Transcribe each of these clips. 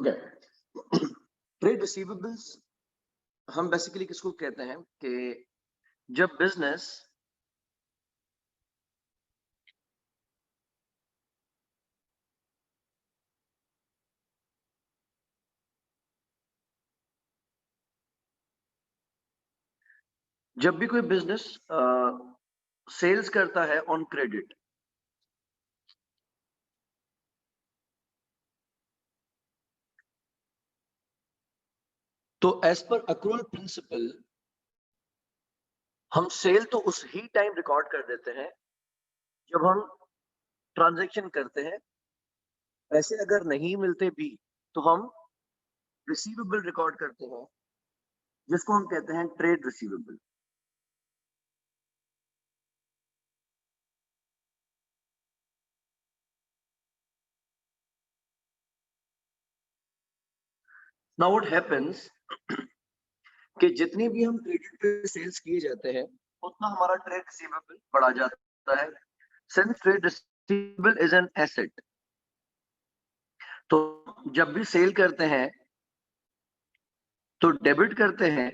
Okay. Trade receivables हम basically किसको कहते हैं कि जब बिजनेस जब भी कोई बिजनेस सेल्स करता है ऑन क्रेडिट, तो एज पर अक्रूवल प्रिंसिपल हम सेल तो उस ही टाइम रिकॉर्ड कर देते हैं जब हम ट्रांजैक्शन करते हैं। पैसे अगर नहीं मिलते भी तो हम रिसीवेबल रिकॉर्ड करते हैं, जिसको हम कहते हैं trade receivable. Now what happens कि जितनी भी हम क्रेडिट पे सेल्स किए जाते हैं उतना हमारा ट्रेड रिसीवेबल बढ़ा जाता है। Since trade receivable is an asset, तो जब भी सेल करते हैं तो डेबिट करते हैं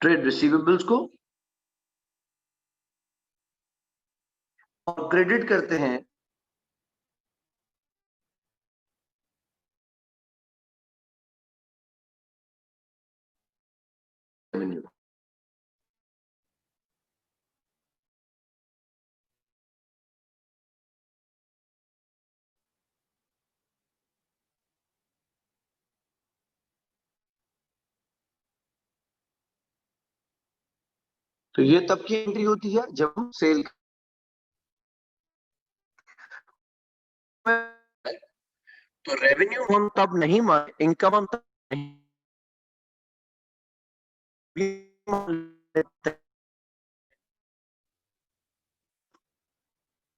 ट्रेड रिसीवेबल्स को और क्रेडिट करते हैं रेवेन्यू। तो ये तब की एंट्री होती है जब हम सेल, तो रेवेन्यू हम तब नहीं मान, इनकम हम तब नहीं मान लेते।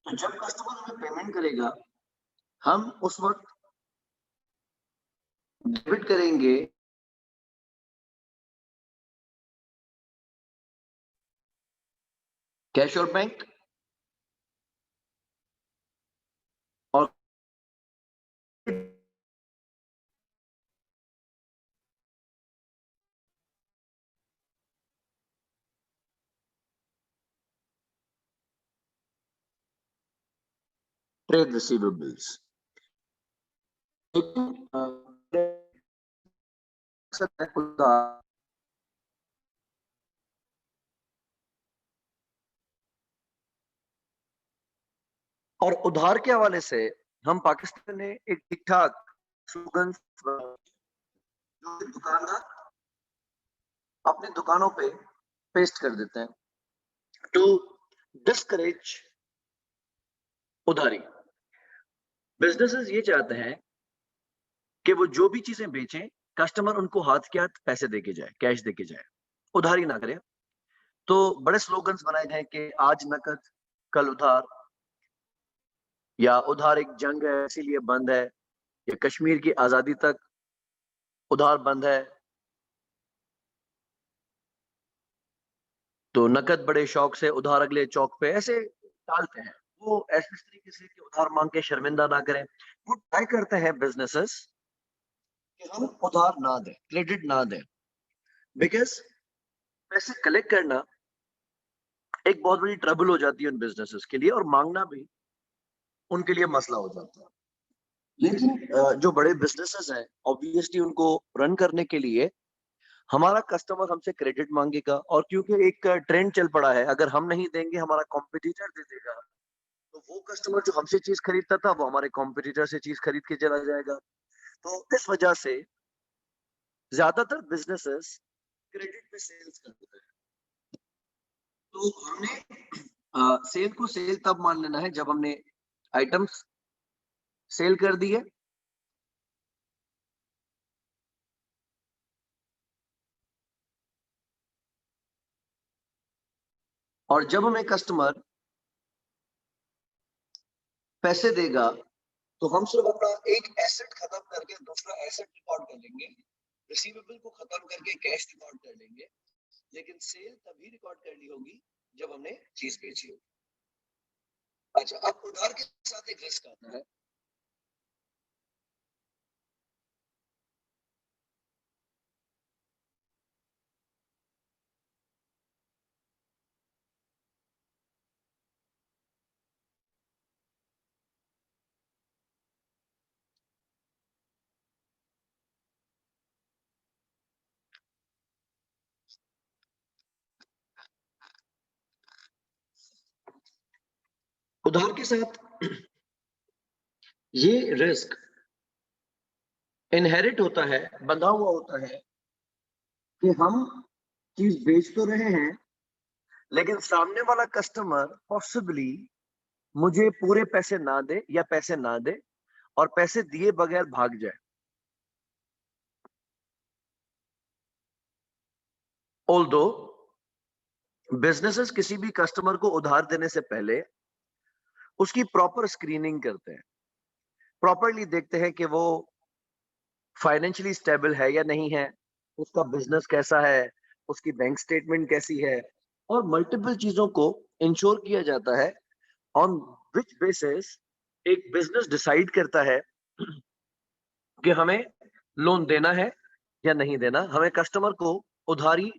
तो जब कस्टमर हमें पेमेंट करेगा हम उस वक्त डेबिट करेंगे कैश और बैंक, और ट्रेड रिसीवेबल्स। और उधार के हवाले से हम पाकिस्तान में एक ठीक ठाक स्लोगन जो दुकानदार अपनी दुकानों पे पेस्ट कर देते हैं टू डिस्करेज उधारी। बिजनेसेस ये चाहते हैं कि वो जो भी चीजें बेचें कस्टमर उनको हाथ के हाथ पैसे देके जाए, कैश देके जाए, उधारी ना करे। तो बड़े स्लोगन्स बनाए गए कि आज नकद कल उधार, या उधार एक जंग है इसीलिए बंद है, या कश्मीर की आजादी तक उधार बंद है। तो नकद बड़े शौक से, उधार अगले चौक पे, ऐसे टालते हैं वो। ऐसे इस तरीके से कि उधार मांग के शर्मिंदा ना करें, वो ट्राई करते हैं बिजनेसेस कि हम उधार ना दें, क्रेडिट ना दें। बिकॉज पैसे कलेक्ट करना एक बहुत बड़ी ट्रबल हो जाती है उन बिजनेसेस के लिए, और मांगना भी उनके लिए मसला हो जाता है। लेकिन जो बड़े बिजनेसेस हैं ऑब्वियसली उनको रन करने के लिए हमारा कस्टमर हमसे क्रेडिट मांगेगा, और क्योंकि एक ट्रेंड चल पड़ा है अगर हम नहीं देंगे हमारा कॉम्पिटिटर दे देगा, तो वो कस्टमर जो हमसे चीज खरीदता था वो हमारे कॉम्पिटिटर से चीज खरीद के चला जाएगा। तो इस वजह से ज्यादातर बिजनेसेस क्रेडिट पे सेल्स करते हैं। तो हमने सेल को सेल तब मान लेना है जब हमने आइटम्स सेल कर दी है, और जब हमें कस्टमर पैसे देगा तो हम सिर्फ अपना एक एसेट खत्म करके दूसरा एसेट रिकॉर्ड कर लेंगे, रिसीवेबल को खत्म करके कैश रिकॉर्ड कर लेंगे, लेकिन सेल तभी रिकॉर्ड करनी होगी जब हमने चीज बेची होगी। अच्छा, अब उधार के साथ एक रिस्क आता है। उधार के साथ ये रिस्क इनहेरिट होता है, बंधा हुआ होता है कि हम चीज बेच तो रहे हैं, लेकिन सामने वाला कस्टमर पॉसिबली मुझे पूरे पैसे ना दे या पैसे ना दे और पैसे दिए बगैर भाग जाए। ऑल्दो बिजनेसेस किसी भी कस्टमर को उधार देने से पहले उसकी प्रॉपर स्क्रीनिंग करते हैं, प्रॉपरली देखते हैं कि वो फाइनेंशियली स्टेबल है या नहीं है, उसका बिजनेस कैसा है, उसकी बैंक स्टेटमेंट कैसी है, और मल्टीपल चीजों को इंश्योर किया जाता है ऑन विच बेसिस एक बिजनेस डिसाइड करता है कि हमें लोन देना है या नहीं देना, हमें कस्टमर को उधारी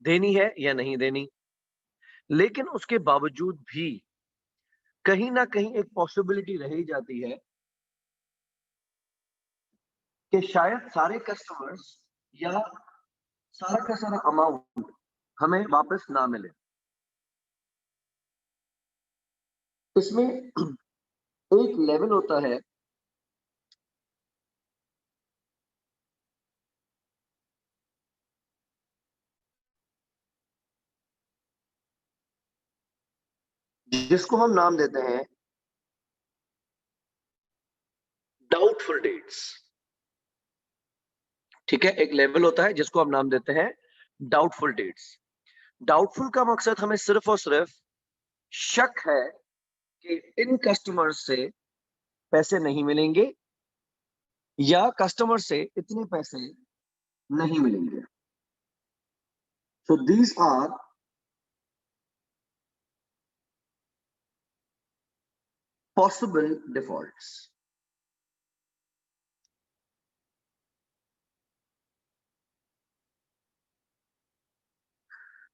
देनी है या नहीं देनी। लेकिन उसके बावजूद भी कहीं ना कहीं एक पॉसिबिलिटी रह ही जाती है कि शायद सारे कस्टमर्स या सारा का सारा अमाउंट हमें वापस ना मिले। इसमें एक लेवल होता है जिसको हम नाम देते हैं डाउटफुल डेट्स। ठीक है, एक लेवल होता है जिसको हम नाम देते हैं डाउटफुल डेट्स। डाउटफुल का मकसद हमें सिर्फ और सिर्फ शक है कि इन कस्टमर्स से पैसे नहीं मिलेंगे या कस्टमर से इतने पैसे नहीं मिलेंगे। So these are possible defaults.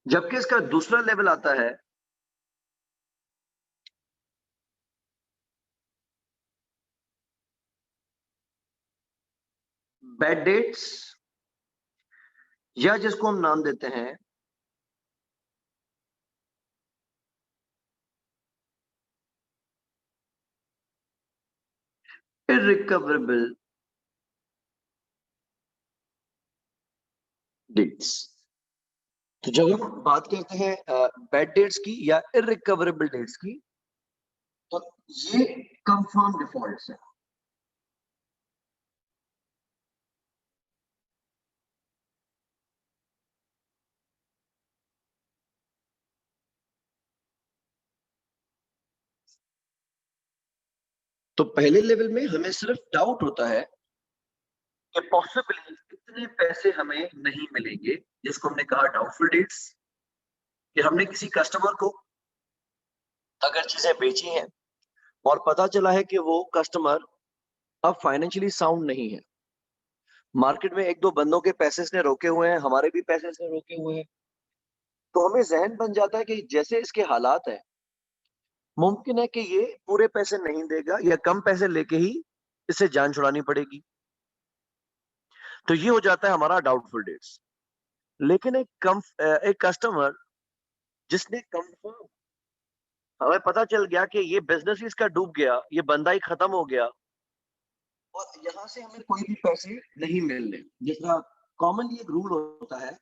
जबकि इसका दूसरा लेवल आता है बैड डेट्स, या जिसको हम नाम देते हैं इररिकवरेबल डेट्स। तो जब हम बात करते हैं बैड डेट्स की या इररिकवरेबल डेट्स की, तो ये कंफर्म डिफॉल्ट्स है। तो पहले लेवल में हमें सिर्फ डाउट होता है कि पॉसिबली कितने पैसे हमें नहीं मिलेंगे, जिसको हमने कहा डाउटफुल डेट्स। कि हमने किसी कस्टमर को अगर चीजें बेची हैं और पता चला है कि वो कस्टमर अब फाइनेंशियली साउंड नहीं है, मार्केट में एक दो बंदों के पैसे इसने रोके हुए हैं, हमारे भी पैसे इसने रोके हुए हैं, तो हमें जहन बन जाता है कि जैसे इसके हालात है, मुमकिन है कि ये पूरे पैसे नहीं देगा या कम पैसे लेके ही इसे जान छुड़ानी पड़ेगी। तो ये हो जाता है हमारा डाउटफुल डेट्स। लेकिन एक कस्टमर जिसने कंफर्म, हमें पता चल गया कि ये बिजनेस ही इसका डूब गया, ये बंदा ही खत्म हो गया और यहाँ से हमें कोई भी पैसे नहीं मिलने, जिसका कॉमनली एक रूल होता है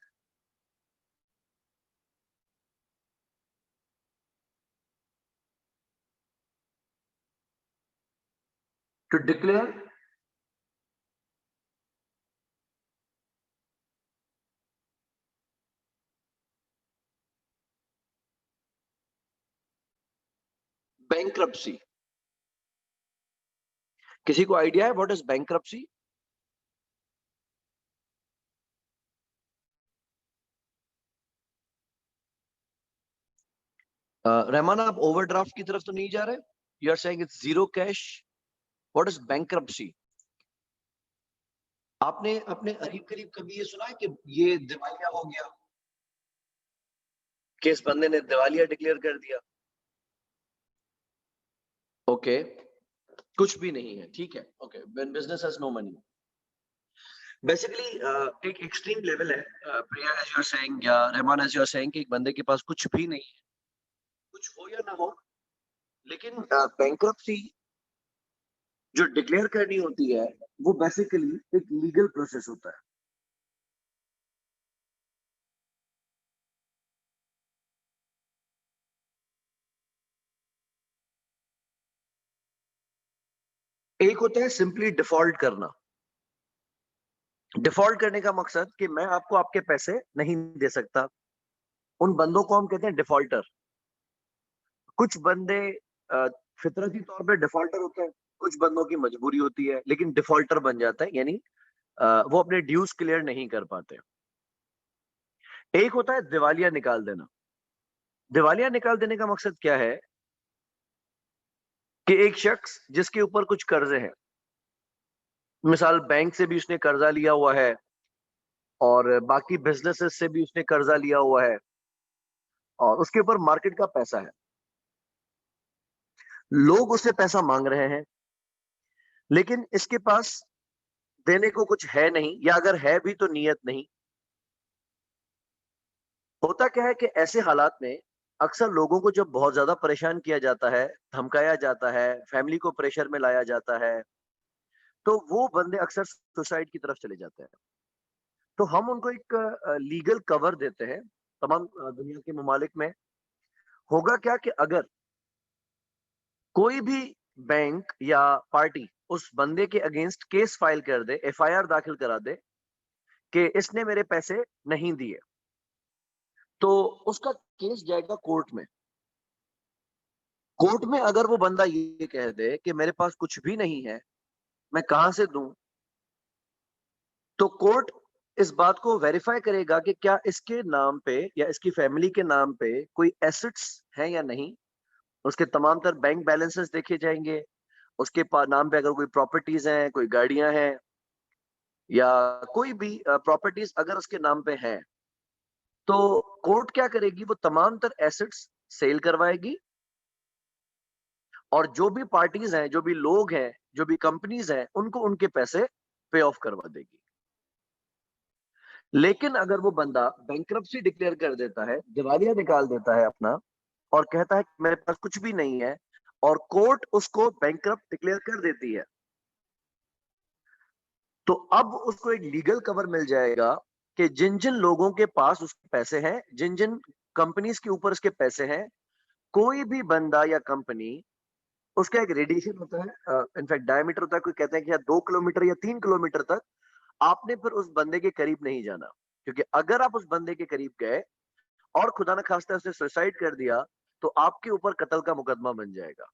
टू डिक्लेयर बैंक्रप्सी। किसी को आइडिया है व्हाट इज बैंक्रप्सी? रहमान, आप ओवरड्राफ्ट की तरफ तो नहीं जा रहे? You are saying it's zero cash. What is bankruptcy? आपने अपने करीब करीब कभी ये सुना है कि ये दिवालिया हो गया, कि इस बंदे ने दिवालिया डिक्लेयर कर दिया? ओके, कुछ भी नहीं है, ठीक है। Okay, when business has no money, basically एक एक्सट्रीम लेवल है, Priya as you are saying या Rahman as you are saying, कि एक बंदे के पास कुछ भी नहीं है, कुछ हो या ना हो, लेकिन बैंकरप्सी जो डिक्लेयर करनी होती है वो बेसिकली एक लीगल प्रोसेस होता है। एक होता है सिंपली डिफॉल्ट करना। डिफॉल्ट करने का मकसद कि मैं आपको आपके पैसे नहीं दे सकता, उन बंदों को हम कहते हैं डिफॉल्टर। कुछ बंदे अ, फितरती तौर पे डिफॉल्टर होते हैं, कुछ बंदों की मजबूरी होती है, लेकिन डिफॉल्टर बन जाता है, यानी वो अपने ड्यूज क्लियर नहीं कर पाते। एक होता है दिवालिया निकाल देना। दिवालिया निकाल देने का मकसद क्या है कि एक शख्स जिसके ऊपर कुछ कर्जे हैं, मिसाल बैंक से भी उसने कर्जा लिया हुआ है और बाकी बिजनेसेस से भी उसने कर्जा लिया हुआ है और उसके ऊपर मार्केट का पैसा है, लोग उससे पैसा मांग रहे हैं, लेकिन इसके पास देने को कुछ है नहीं, या अगर है भी तो नीयत नहीं। होता क्या है कि ऐसे हालात में अक्सर लोगों को जब बहुत ज्यादा परेशान किया जाता है, धमकाया जाता है, फैमिली को प्रेशर में लाया जाता है, तो वो बंदे अक्सर सुसाइड की तरफ चले जाते हैं। तो हम उनको एक लीगल कवर देते हैं। तमाम दुनिया के ममालिक में होगा क्या कि अगर कोई भी बैंक या पार्टी उस बंदे के अगेंस्ट केस फाइल कर दे, एफआईआर दाखिल करा दे कि इसने मेरे पैसे नहीं दिए, तो उसका केस जाएगा कोर्ट में। कोर्ट में अगर वो बंदा ये कह दे कि मेरे पास कुछ भी नहीं है, मैं कहां से दूं, तो कोर्ट इस बात को वेरीफाई करेगा कि क्या इसके नाम पे या इसकी फैमिली के नाम पे कोई एसेट्स हैं या नहीं। उसके तमाम तर बैंक बैलेंसेस देखे जाएंगे, उसके नाम पे अगर कोई प्रॉपर्टीज हैं, कोई गाड़ियां हैं, या कोई भी प्रॉपर्टीज अगर उसके नाम पे है, तो कोर्ट क्या करेगी, वो तमाम तर एसेट्स सेल करवाएगी और जो भी पार्टीज हैं, जो भी लोग हैं, जो भी कंपनीज हैं, उनको उनके पैसे पे ऑफ करवा देगी। लेकिन अगर वो बंदा बैंक्रप्सी डिक्लेयर कर देता है, दिवालिया निकाल देता है अपना और कहता है कि मेरे पास कुछ भी नहीं है, और कोर्ट उसको बैंक्रप्ट डिक्लेयर कर देती है, तो अब उसको एक लीगल कवर मिल जाएगा कि जिन जिन लोगों के पास उसके पैसे हैं, जिन जिन कंपनीज के ऊपर उसके पैसे हैं, कोई भी बंदा या कंपनी, उसका एक रेडिएशन होता है, इनफैक्ट डायमीटर होता है, कोई कहते हैं कि 2 किलोमीटर या 3 किलोमीटर तक आपने फिर उस बंदे के करीब नहीं जाना, क्योंकि अगर आप उस बंदे के करीब गए और खुदा न खास्ता उसने सुसाइड कर दिया, तो आपके ऊपर कत्ल का मुकदमा बन जाएगा।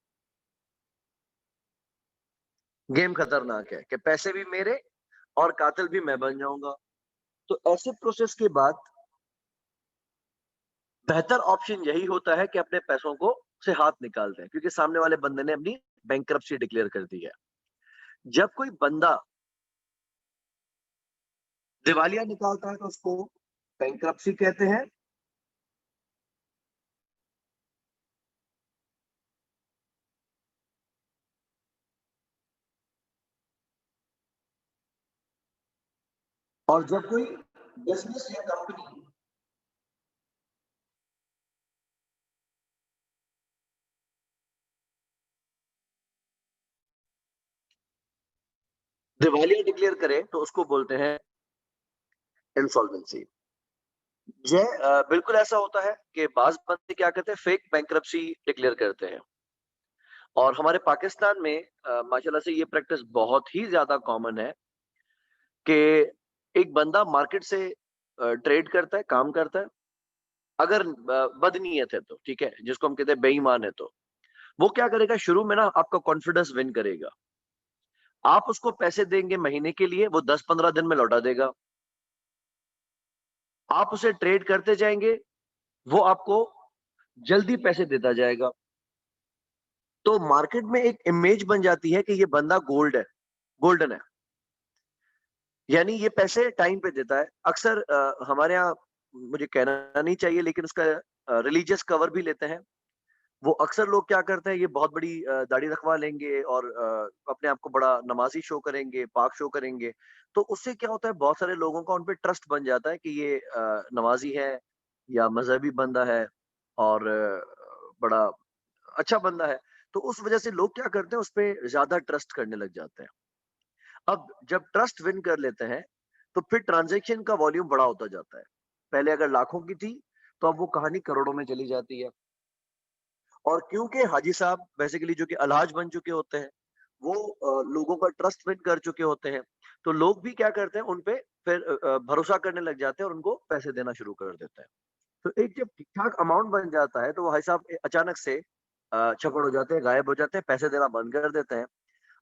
गेम खतरनाक है कि पैसे भी मेरे और कातिल भी मैं बन जाऊंगा। तो ऐसे प्रोसेस के बाद बेहतर ऑप्शन यही होता है कि अपने पैसों को से हाथ निकाल दें, क्योंकि सामने वाले बंदे ने अपनी बैंकरप्सी डिक्लेयर कर दी है। जब कोई बंदा दिवालिया निकालता है तो उसको बैंकरप्सी कहते हैं। और जब कोई बिजनेस या कंपनी दिवालिया डिक्लेयर करे तो उसको बोलते हैं इंसॉल्वेंसी। बिल्कुल ऐसा होता है कि बाज बंदे क्या करते हैं, फेक बैंकरप्सी डिक्लेयर करते हैं, और हमारे पाकिस्तान में माशाल्लाह से ये प्रैक्टिस बहुत ही ज्यादा कॉमन है कि एक बंदा मार्केट से ट्रेड करता है, काम करता है, अगर बदनीयत है तो ठीक है, जिसको हम कहते हैं बेईमान है, तो वो क्या करेगा, शुरू में ना आपका कॉन्फिडेंस विन करेगा। आप उसको पैसे देंगे महीने के लिए, वो 10-15 दिन में लौटा देगा। आप उसे ट्रेड करते जाएंगे, वो आपको जल्दी पैसे देता जाएगा। तो मार्केट में एक इमेज बन जाती है कि ये बंदा गोल्डन है। यानी ये पैसे टाइम पे देता है। अक्सर हमारे यहाँ, मुझे कहना नहीं चाहिए लेकिन उसका रिलीजियस कवर भी लेते हैं। वो अक्सर लोग क्या करते हैं, ये बहुत बड़ी दाढ़ी रखवा लेंगे और अपने आप को बड़ा नमाज़ी शो करेंगे, पाक शो करेंगे। तो उससे क्या होता है, बहुत सारे लोगों का उन पे ट्रस्ट बन जाता है कि ये नमाज़ी है या मज़हबी बंदा है और बड़ा अच्छा बंदा है। तो उस वजह से लोग क्या करते हैं, उस पे ज़्यादा ट्रस्ट करने लग जाते हैं। अब जब ट्रस्ट विन कर लेते हैं, तो फिर ट्रांज़ैक्शन का वॉल्यूम बड़ा होता जाता है। पहले अगर लाखों की थी, तो अब वो कहानी करोड़ों में चली जाती है। और क्योंकि हाजी साहब बेसिकली जो कि अलहाज बन चुके होते हैं, वो लोगों का ट्रस्ट विन कर चुके होते हैं, तो लोग भी क्या करते हैं, उन पे फिर भरोसा करने लग जाते हैं और उनको पैसे देना शुरू कर देते हैं। तो एक जब ठीक-ठाक अमाउंट बन जाता है, तो वो भाई साहब अचानक से छपड़ हो जाते हैं, गायब हो जाते हैं, पैसे देना बंद कर देते हैं।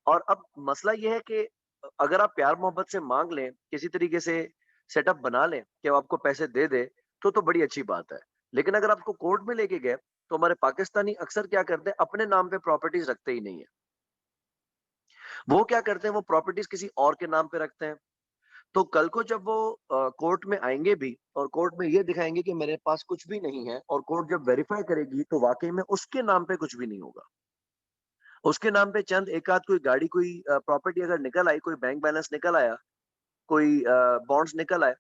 और अब मसला ये है कि अगर आप प्यार-मोहब्बत से माँग लें, किसी तरीके से सेटअप बना लें कि वो आपको पैसे दे दे, तो बड़ी अच्छी बात है। लेकिन अगर आपको कोर्ट में लेके गए, तो हमारे पाकिस्तानी अक्सर क्या करते हैं, अपने नाम पे प्रॉपर्टीज़ रखते ही नहीं है। वो क्या करते हैं, वो प्रॉपर्टीज़ किसी और के नाम पे रखते हैं। तो कल को जब वो कोर्ट में आएँगे भी और कोर्ट में ये दिखाएँगे कि मेरे पास कुछ भी नहीं है, और कोर्ट जब वेरीफ़ाई करेगी, तो वाक़ई में उसके नाम पे कुछ भी नहीं होगा। उसके नाम पे चंद एक आध कोई गाड़ी, कोई प्रॉपर्टी अगर निकल आई, कोई बैंक बैलेंस निकल आया, कोई बॉन्ड्स निकल आए,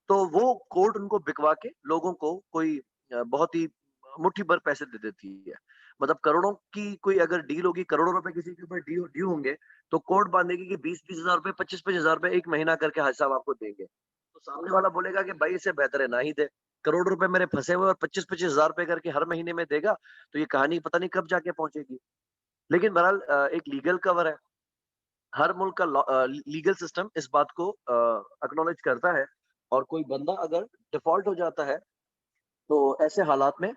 तो वो कोर्ट उनको बिकवा के लोगों को कोई बहुत ही मुट्ठी भर पैसे दे देती है। मतलब करोड़ों की कोई अगर डील होगी, करोड़ों रुपए किसी के ऊपर ड्यू ड्यू होंगे, तो कोर्ट बांधेगी कि 20-20 हज़ार रुपए, 25-25 हज़ार रुपए 1 महीना करके हाजी साहब आपको देंगे। तो सामने वाला बोलेगा कि भाई इससे बेहतर है ना ही दे। करोड़ रुपए मेरे फँसे हुए और 25-25 हज़ार रुपए करके हर महीने में देगा, तो ये कहानी पता नहीं कब जाके पहुँचेगी। लेकिन बहरहाल एक लीगल कवर है। हर मुल्क का लीगल सिस्टम इस बात को एक्नॉलेज करता है, और कोई बंदा अगर डिफॉल्ट हो जाता है, तो ऐसे हालात में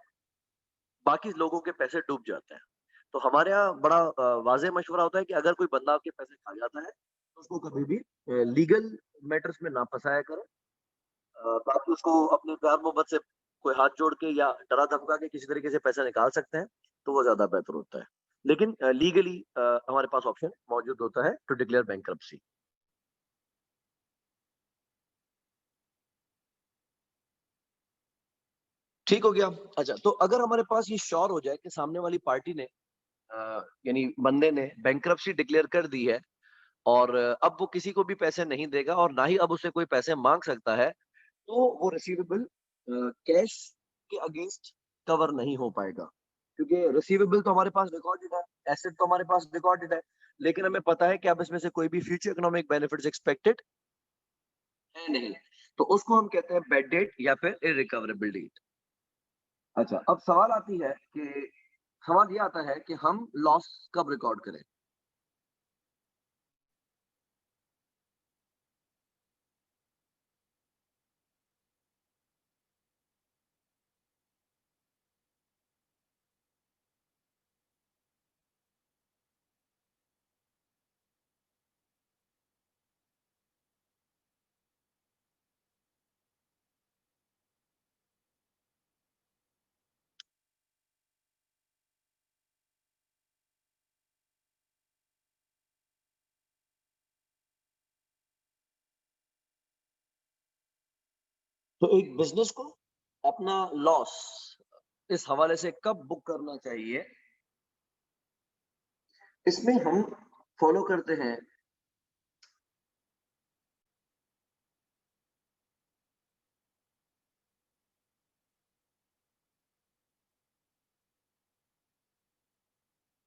बाकी लोगों के पैसे डूब जाते हैं। तो हमारे यहाँ बड़ा वाज़ेह मशवरा होता है कि अगर कोई बंदा आपके पैसे खा जाता है, तो उसको कभी भी लीगल मैटर्स में ना फँसाया करें। बाकी उसको अपने प्यार-मोहब्बत से कोई हाथ जोड़ के या डरा-धमका के किसी तरीके से पैसा निकाल सकते हैं, तो वो ज़्यादा बेहतर होता है। लेकिन लीगली हमारे पास ऑप्शन मौजूद होता है टू डिक्लेयर बैंक्रप्सी। ठीक हो गया। अच्छा, तो अगर हमारे पास ये श्योर हो जाए कि सामने वाली पार्टी ने यानी बंदे ने बैंक्रप्सी डिक्लेयर कर दी है, और अब वो किसी को भी पैसे नहीं देगा और ना ही अब उससे कोई पैसे माँग सकता है, तो वो रिसीवेबल कैश के अगेंस्ट कवर नहीं हो पाएगा। क्योंकि रिसीवेबल तो हमारे पास रिकॉर्डेड है, एसेट तो हमारे पास रिकॉर्डेड है, लेकिन हमें पता है कि अब इसमें से कोई भी फ्यूचर इकोनॉमिक बेनिफिट्स एक्सपेक्टेड है नहीं। तो उसको हम कहते हैं बैड डेट या फिर इर्रिकवरेबल डेट। अच्छा, अब सवाल आती है कि सवाल ये आता है कि हम लॉस कब रिकॉर्ड करें? तो एक बिज़नेस को अपना लॉस इस हवाले से कब बुक करना चाहिए, इसमें हम फॉलो करते हैं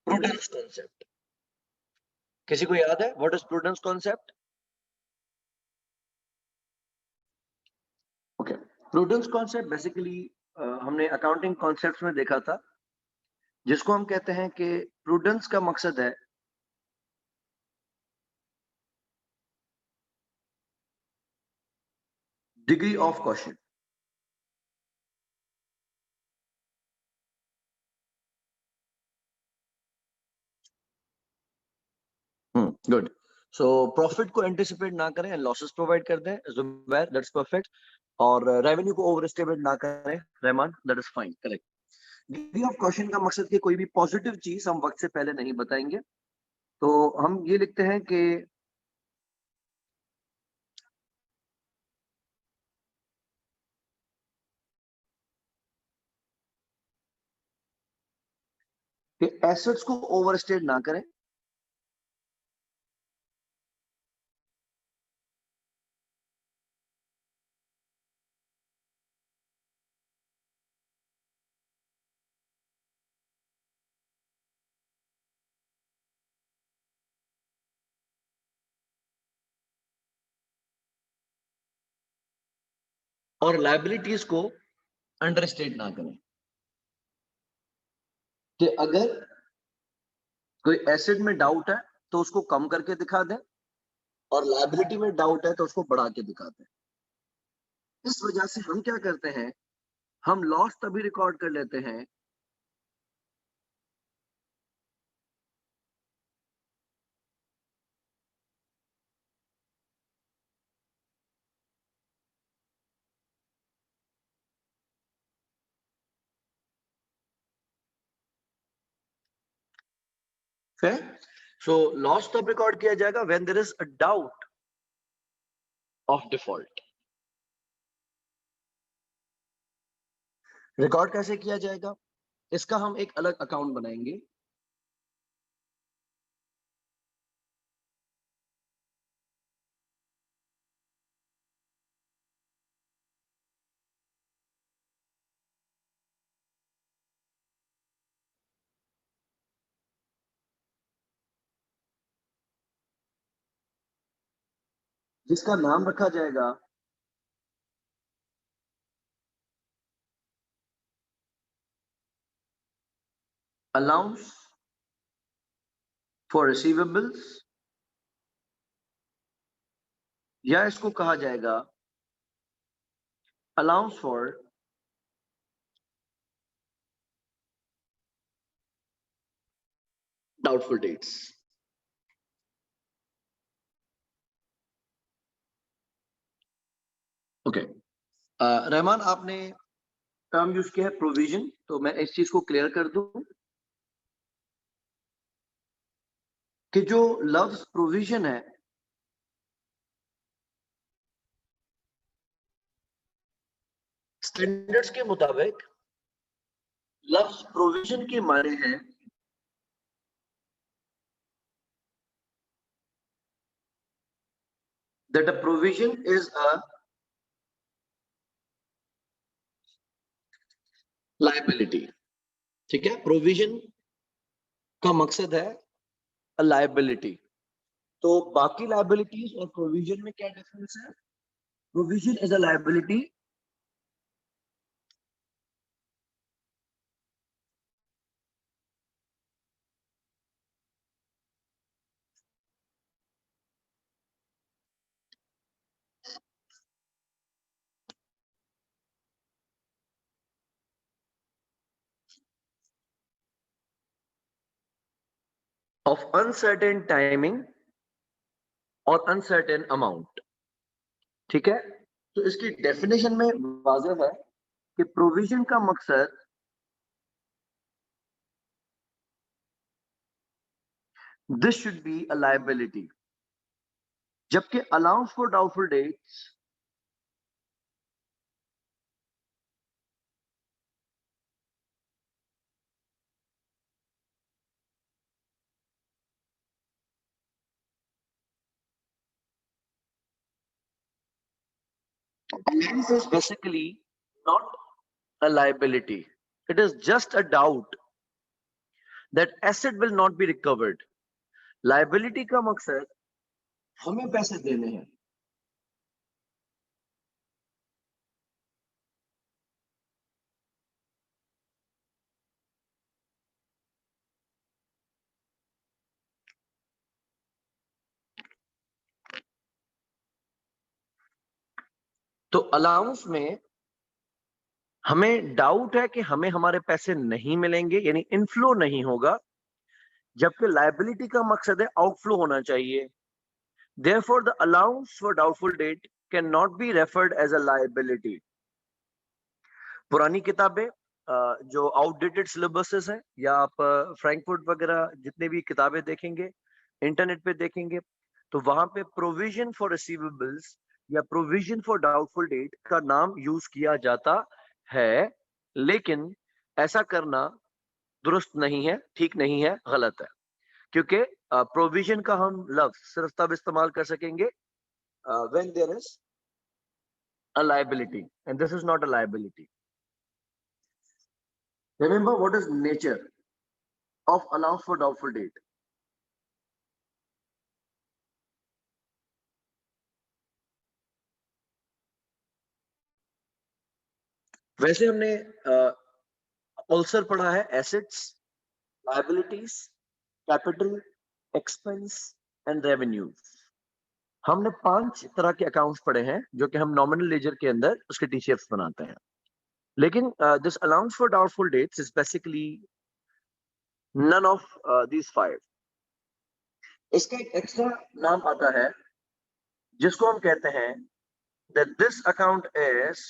प्रूडेंस कॉन्सेप्ट। किसी को याद है what is prudence concept? Okay, prudence concept basically हमने अकाउंटिंग कॉन्सेप्ट्स में देखा था, जिसको हम कहते हैं कि प्रूडेंस का मकसद है degree of caution. Good. So profit को एंटिसिपेट ना करें, लॉसेस प्रोवाइड कर दें, जुबैर दैट्स परफेक्ट। और रेवेन्यू को ओवर एस्टिमेट ना करें, Rahman that is fine, correct. Degree of question का मकसद कि कोई भी पॉजिटिव चीज हम वक्त से पहले नहीं बताएंगे। तो हम ये लिखते हैं कि एसेट्स को ओवरस्टेट ना करें। और लायबिलिटीज को अंडरस्टेट ना करें कि अगर कोई एसेट में डाउट है तो उसको कम करके दिखा दें, और लायबिलिटी में डाउट है तो उसको बढ़ा के दिखा दें। इस वजह से हम क्या करते हैं, हम लॉस तभी रिकॉर्ड कर लेते हैं फिर। सो लॉस तब रिकॉर्ड किया जाएगा when there is a doubt of default. Record कैसे किया जाएगा, इसका हम एक अलग अकाउंट बनाएंगे। जिसका नाम रखा जाएगा अलाउंस फॉर रिसीवेबल्स, या इसको कहा जाएगा allowance for doubtful dates. Okay, Rahman आपने टर्म यूज किया है प्रोविजन, तो मैं इस चीज को क्लियर कर दूं कि जो लफ्ज प्रोविजन है, स्टैंडर्ड्स के मुताबिक लफ्ज प्रोविजन के माने हैं that a provision is a liability। ठीक है, प्रोविजन का मकसद है लायबिलिटी। तो बाकी लायबिलिटीज और प्रोविजन में क्या डिफरेंस है? Provision is a liability of uncertain timing और अनसर्टेन अमाउंट। ठीक है, तो इसकी डेफिनेशन में वाज़ेह है कि प्रोविजन का मकसद this should be a liability, जबकि allowance for doubtful debts allowance is basically not a liability, it is just a doubt that asset will not be recovered। Liability का मकसद हमें पैसे देने हैं। तो अलाउंस में हमें डाउट है कि हमें हमारे पैसे नहीं मिलेंगे, यानी इनफ्लो नहीं होगा, जबकि लायबिलिटी का मकसद है आउटफ्लो होना चाहिए। Therefore, the allowance for doubtful debt cannot be referred as a liability। पुरानी किताबें जो आउटडेटेड सिलेबसेस हैं, या आप फ्रैंकफर्ट वगैरह जितने भी किताबें देखेंगे, इंटरनेट पे देखेंगे, तो वहां पे प्रोविजन फॉर रिसीवेबल्स या प्रोविजन फॉर डाउटफुल डेट का नाम यूज किया जाता है, लेकिन ऐसा करना दुरुस्त नहीं है, ठीक नहीं है, गलत है। क्योंकि प्रोविजन का हम लफ्ज सिर्फ तब इस्तेमाल कर सकेंगे when there is a liability, and this is not a liability. Remember what is nature of allowance for doubtful debt. वैसे हमने अल्सर पढ़ा है assets, liabilities, capital, expense and revenue. हमने 5 तरह के अकाउंट्स पढ़े हैं जो कि हम नॉमिनल लेजर के अंदर उसके टीसीएफ्स बनाते हैं। लेकिन this allowance for doubtful debts is basically none of these 5। इसका एक एक्स्ट्रा नाम आता है जिसको हम कहते हैं that this account is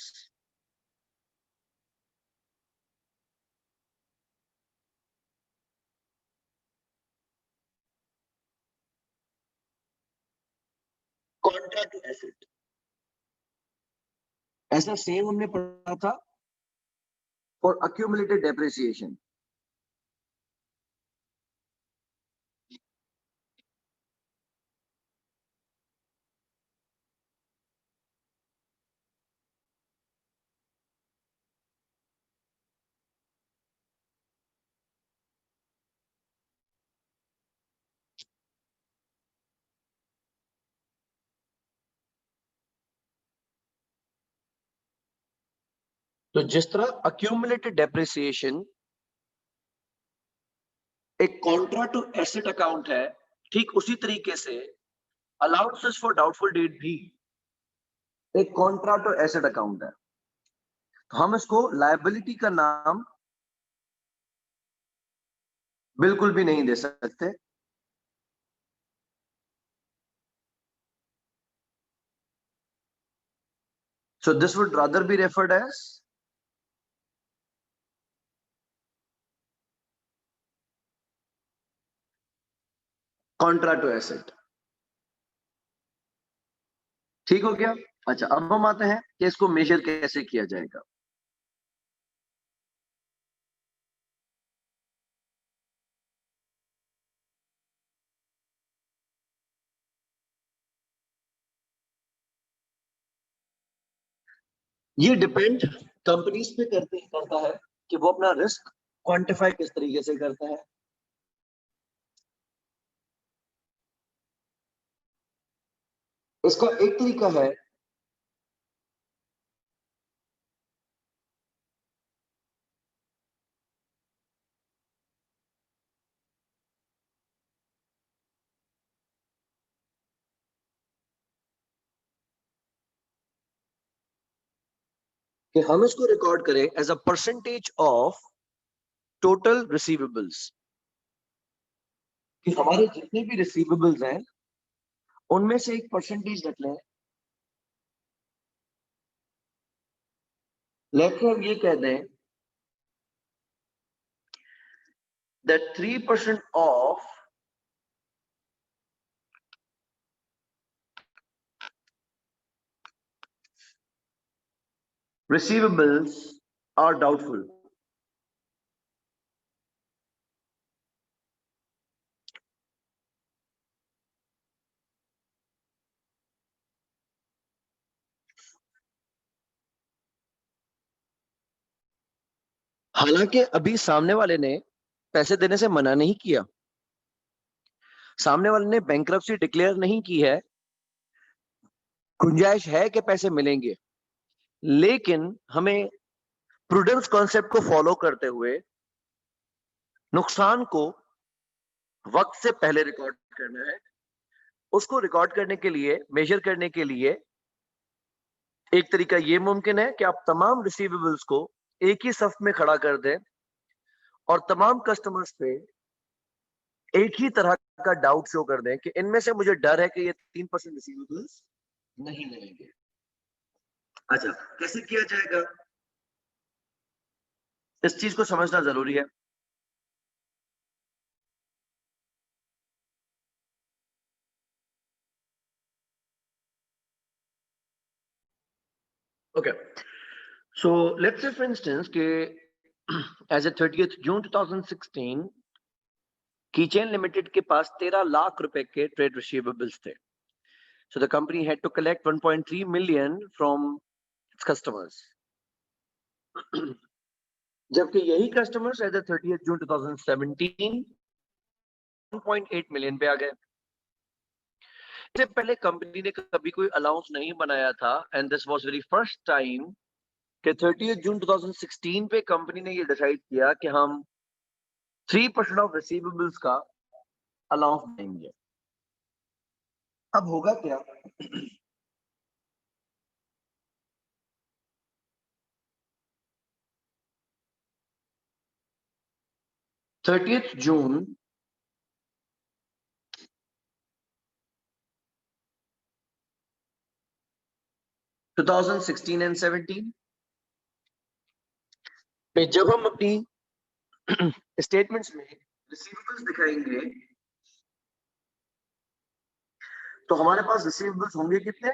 contra to asset। ऐसा सेम हमने पढ़ा था for accumulated depreciation। तो जिस तरह accumulated depreciation एक contra to asset account है, ठीक उसी तरीके से allowances for doubtful debt भी एक contra to asset account है। तो हम इसको liability का नाम बिल्कुल भी नहीं दे सकते। So this would rather be referred as contra to asset। ठीक हो गया? अच्छा, अब हम आते हैं कि इसको मेजर कैसे किया जाएगा। ये डिपेंड कंपनीज पे करता है कि वो अपना रिस्क क्वांटिफाई किस तरीके से करता है। इसका एक तरीका है कि हम इसको रिकॉर्ड करें as a percentage of total receivables, कि हमारे जितने भी रिसीवेबल्स हैं उनमें से एक परसेंटेज रख लें। लेट्स हम ये कह दें that 3% of receivables are doubtful। हालांकि अभी सामने वाले ने पैसे देने से मना नहीं किया, सामने वाले ने बैंक्रप्सी डिक्लेयर नहीं की है, गुंजाइश है कि पैसे मिलेंगे, लेकिन हमें प्रूडेंस कॉन्सेप्ट को फॉलो करते हुए नुकसान को वक्त से पहले रिकॉर्ड करना है। उसको रिकॉर्ड करने के लिए, मेजर करने के लिए एक तरीका ये मुमकिन है कि आप तमाम रिसीवेबल्स को एक ही सफ में खड़ा कर दें और तमाम कस्टमर्स पे एक ही तरह का डाउट शो कर दें कि इनमें से मुझे डर है कि ये 3% रिसीवेबल्स नहीं मिलेंगे। अच्छा, कैसे किया जाएगा? इस चीज को समझना जरूरी है। Okay, so let's say for instance के as a 30th June 2016 keychain limited के पास 13 लाख रुपए के ट्रेड रिसीवेबल्स थे। So the company had to collect 1.3 million from its customers. जबकि यही कस्टमर्स एज 30th जून 2017 1.8 मिलियन पे आ गए। इससे पहले कंपनी ने कभी कोई अलाउंस नहीं बनाया था and this was very first time कि 30th जून 2016 पे कंपनी ने ये डिसाइड किया कि हम 3% ऑफ रिसीवेबल्स का अलाउंस देंगे। अब होगा क्या? 30th जून 2016 एंड 17 में जब हम अपनी स्टेटमेंट्स में रिसीवेबल्स दिखाएंगे तो हमारे पास रिसीवेबल्स होंगे कितने?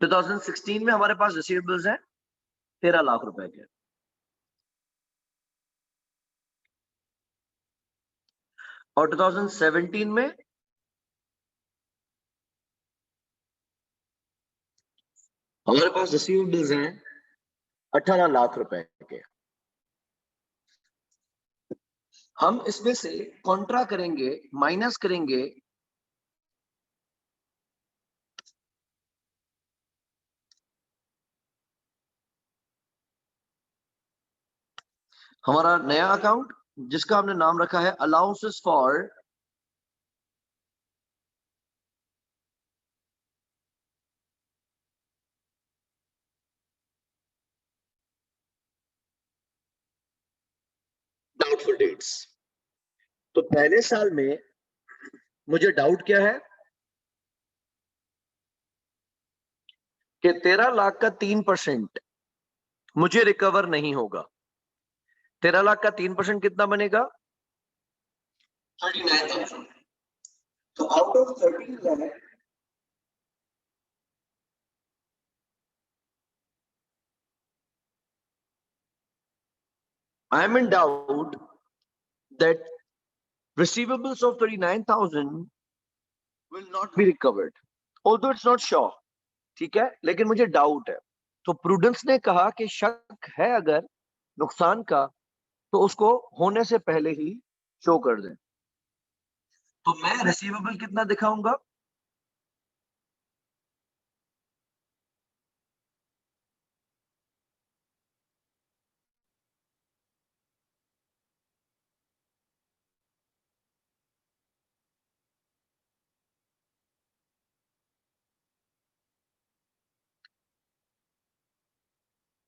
तो 2016 में हमारे पास रिसीवेबल्स हैं 13 लाख रुपए के, और 2017 में हमारे पास रिसीवेबल्स हैं 18 लाख रुपए के। हम इसमें से कॉन्ट्रा करेंगे, माइनस करेंगे हमारा नया अकाउंट जिसका हमने नाम रखा है अलाउंसेस फॉर डाउटफुल डेट्स। तो पहले साल में मुझे डाउट क्या है कि 13 लाख का 3% मुझे रिकवर नहीं होगा। 13 लाख का 3% कितना बनेगा? 39,000। तो out of 13 lakh I am in doubt that receivables of 39,000 will not be recovered, although it's not sure। ठीक है, लेकिन मुझे डाउट है। तो प्रूडेंस ने कहा कि शक है अगर नुकसान का तो उसको होने से पहले ही शो कर दें। तो मैं रिसीवेबल कितना दिखाऊंगा?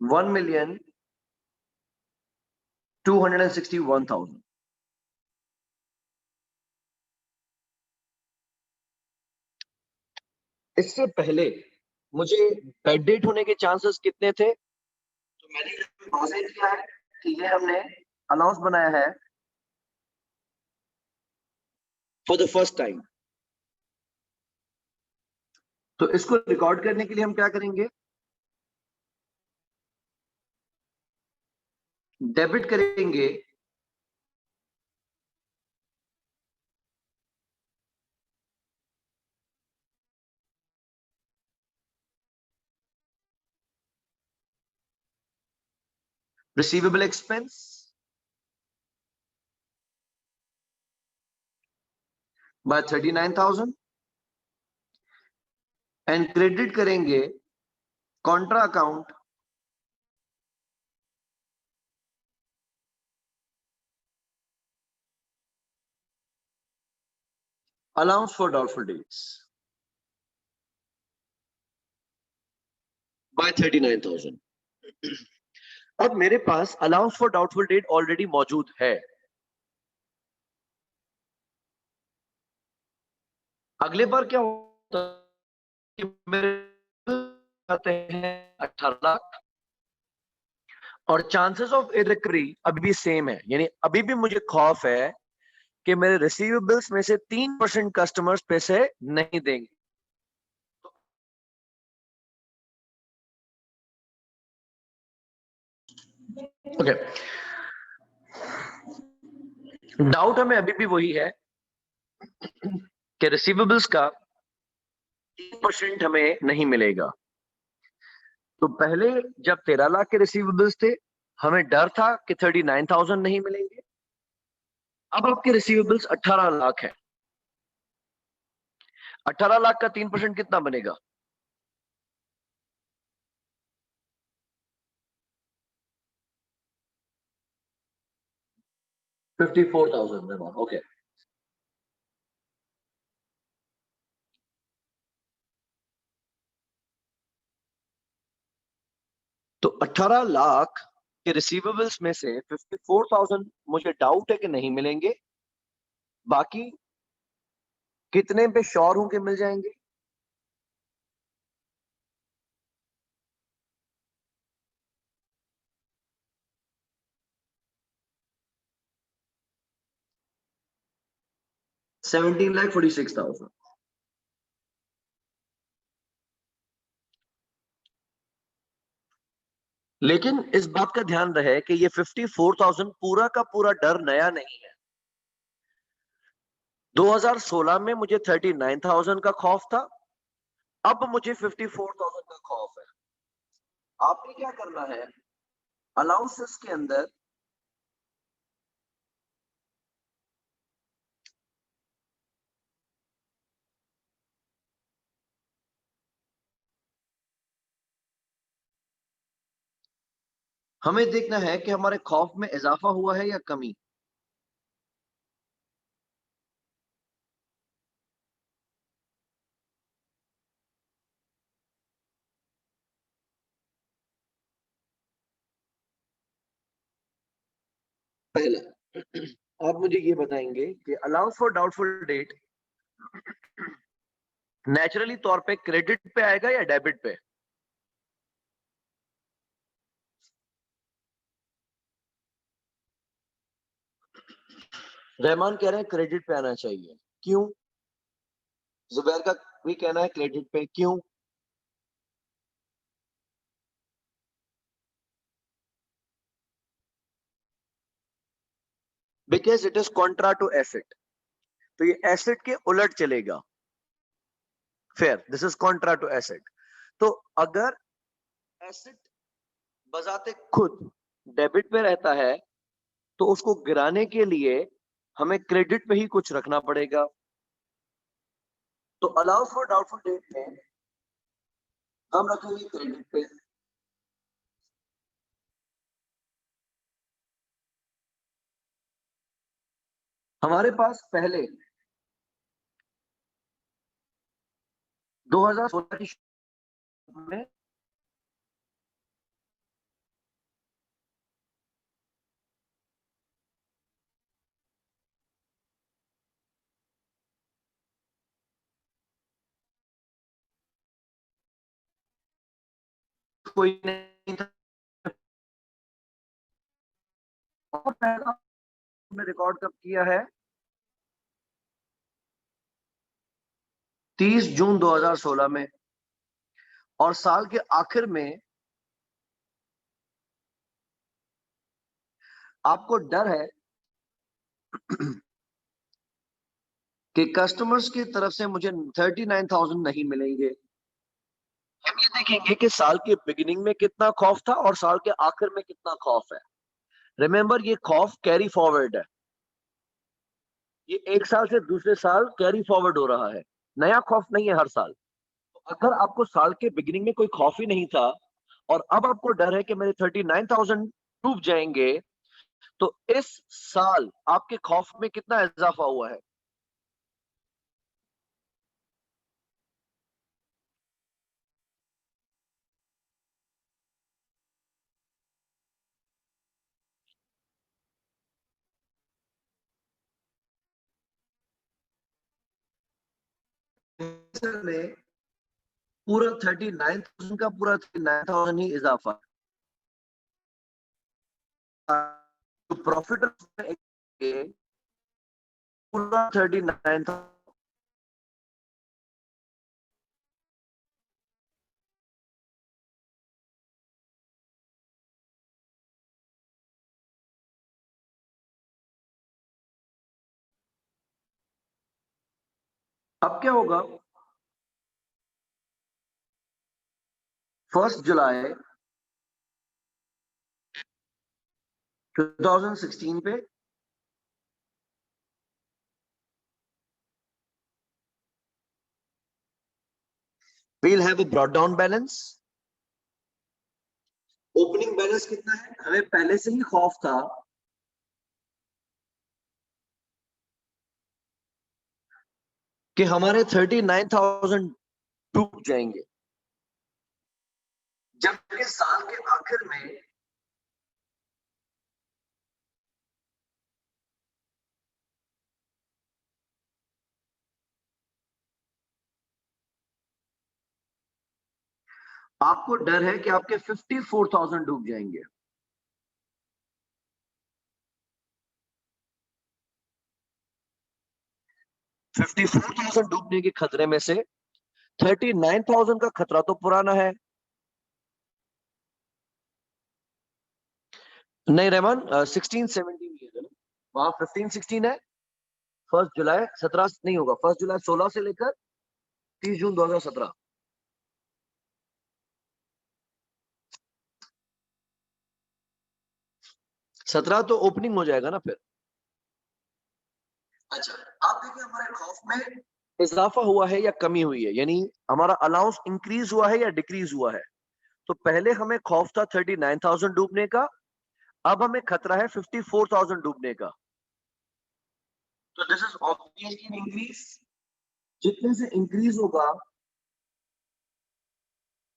$1,261,000। इससे पहले मुझे बेड डेट होने के चांसेस कितने थे? तो मैंने वाज़ेह किया है कि ये हमने अनाउंस बनाया है फॉर द फर्स्ट टाइम। तो इसको रिकॉर्ड करने के लिए हम क्या करेंगे? डेबिट करेंगे receivable expense by 39,000 and credit करेंगे contra account allowance for doubtful debts by 39,000। अब मेरे पास allowance for doubtful debt already मौजूद है। अगले बार क्या होता है कि मेरे आते हैं 18 लाख, और चांसेस ऑफ रिकवरी अभी भी सेम है, यानी अभी भी मुझे खौफ है कि मेरे रिसीवेबल्स में से 3% कस्टमर्स पैसे नहीं देंगे। ओके, डाउट हमें अभी भी वही है कि रिसीवेबल्स का 3% हमें नहीं मिलेगा। तो पहले जब 13 लाख के रिसीवेबल्स थे, हमें डर था कि 39,000 नहीं मिलेंगे। अब आपके रिसीवेबल्स 18 लाख है। 18 लाख का 3% कितना बनेगा? 54,000। ओके, तो 18 लाख के रिसीवेबल्स में से 54,000 मुझे डाउट है कि नहीं मिलेंगे। बाकी कितने पे श्योर हूं कि मिल जाएंगे? 17,46,000। लेकिन इस बात का ध्यान रहे कि ये 54,000 पूरा का पूरा डर नया नहीं है। 2016 में मुझे 39,000 का खौफ था, अब मुझे 54,000 का खौफ है। आपने क्या करना है, अलाउंसेस के अंदर हमें देखना है कि हमारे खौफ में इजाफा हुआ है या कमी। पहला, आप मुझे ये बताएंगे कि allowance for doubtful date naturally तौर पे क्रेडिट पे आएगा या डेबिट पे? रहमान कह रहे हैं क्रेडिट पे आना चाहिए, क्यों? जुबैर का भी कहना है क्रेडिट पे, क्यों? Because it is contra to asset, तो ये एसेट के उलट चलेगा। Fair, this is contra to asset. तो अगर एसेट बजाते खुद डेबिट पे रहता है, तो उसको गिराने के लिए हमें क्रेडिट पे ही कुछ रखना पड़ेगा। तो अलाउ फॉर डाउटफुल डेट में हम रखेंगे क्रेडिट पे। हमारे पास पहले 2016 की शुरुआत में कोई नहीं था, और पहला हमने रिकॉर्ड कब किया है? 30 जून 2016 में। और साल के आखिर में आपको डर है कि कस्टमर्स की तरफ से मुझे 39,000 नहीं मिलेंगे। हम ये देखेंगे कि साल के बिगिनिंग में कितना खौफ था और साल के आखिर में कितना खौफ है। रिमेंबर, ये खौफ कैरी फॉरवर्ड है, ये एक साल से दूसरे साल कैरी फॉरवर्ड हो रहा है, नया खौफ नहीं है हर साल। तो अगर आपको साल के बिगिनिंग में कोई खौफ ही नहीं था और अब आपको डर है कि मेरे 39,000 डूब जाएंगे, तो इस साल आपके खौफ में कितना इजाफा हुआ है? में पूरा 39,000 का पूरा 39,000 ही इजाफा, तो प्रॉफिट पूरा 39,000। अब क्या होगा, 1 जुलाई 2016 पे we'll have a brought down balance। Opening balance कितना है, हमें पहले से ही खौफ था कि हमारे 39,000 डूब जाएंगे, जबकि साल के आखिर में आपको डर है कि आपके 54,000 डूब जाएंगे। $54,000 डूबने के खतरे में से 39,000 का खतरा तो पुराना है। नहीं रहमान, 16-17 वहां 15-16 है। 1 जुलाई 17 नहीं होगा, 1 जुलाई 16 से लेकर 30 जून 2017। सत्रह तो ओपनिंग हो जाएगा ना फिर। अच्छा, आप देखिए हमारे खौफ में इजाफा हुआ है या कमी हुई है, यानी हमारा अलाउंस इंक्रीज हुआ है या डिक्रीज हुआ है। तो पहले हमें खौफ था 39,000 डूबने का, अब हमें खतरा है 54,000 डूबने का। तो दिस इज ऑब्वियसली इंक्रीज। जितने से इंक्रीज होगा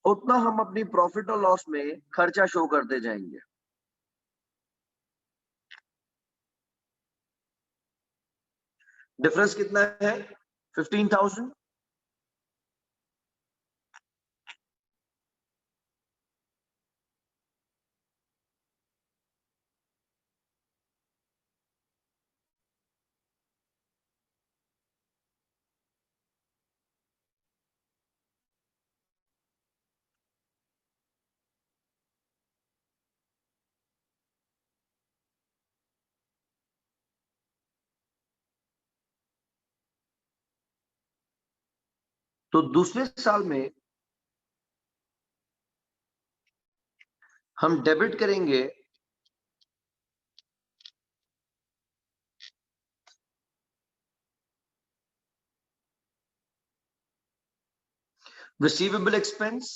उतना हम अपनी प्रॉफिट और लॉस में खर्चा शो करते जाएंगे। डिफरेंस कितना है, 15,000। तो दूसरे साल में हम डेबिट करेंगे रिसीवेबल एक्सपेंस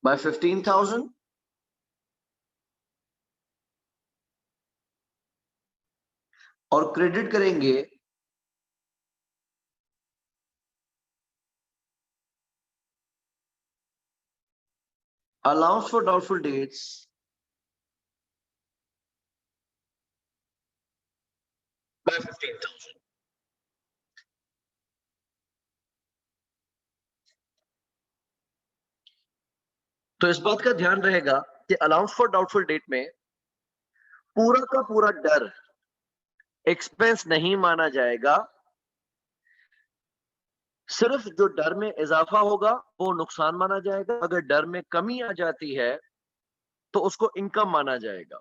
बाय 15,000 और क्रेडिट करेंगे allowance for doubtful debts by 15,000। तो इस बात का ध्यान रहेगा कि अलाउंस फॉर डाउटफुल डेट में पूरा का पूरा डर एक्सपेंस नहीं माना जाएगा। सिर्फ जो डर में इजाफा होगा वो नुकसान माना जाएगा, अगर डर में कमी आ जाती है तो उसको इनकम माना जाएगा।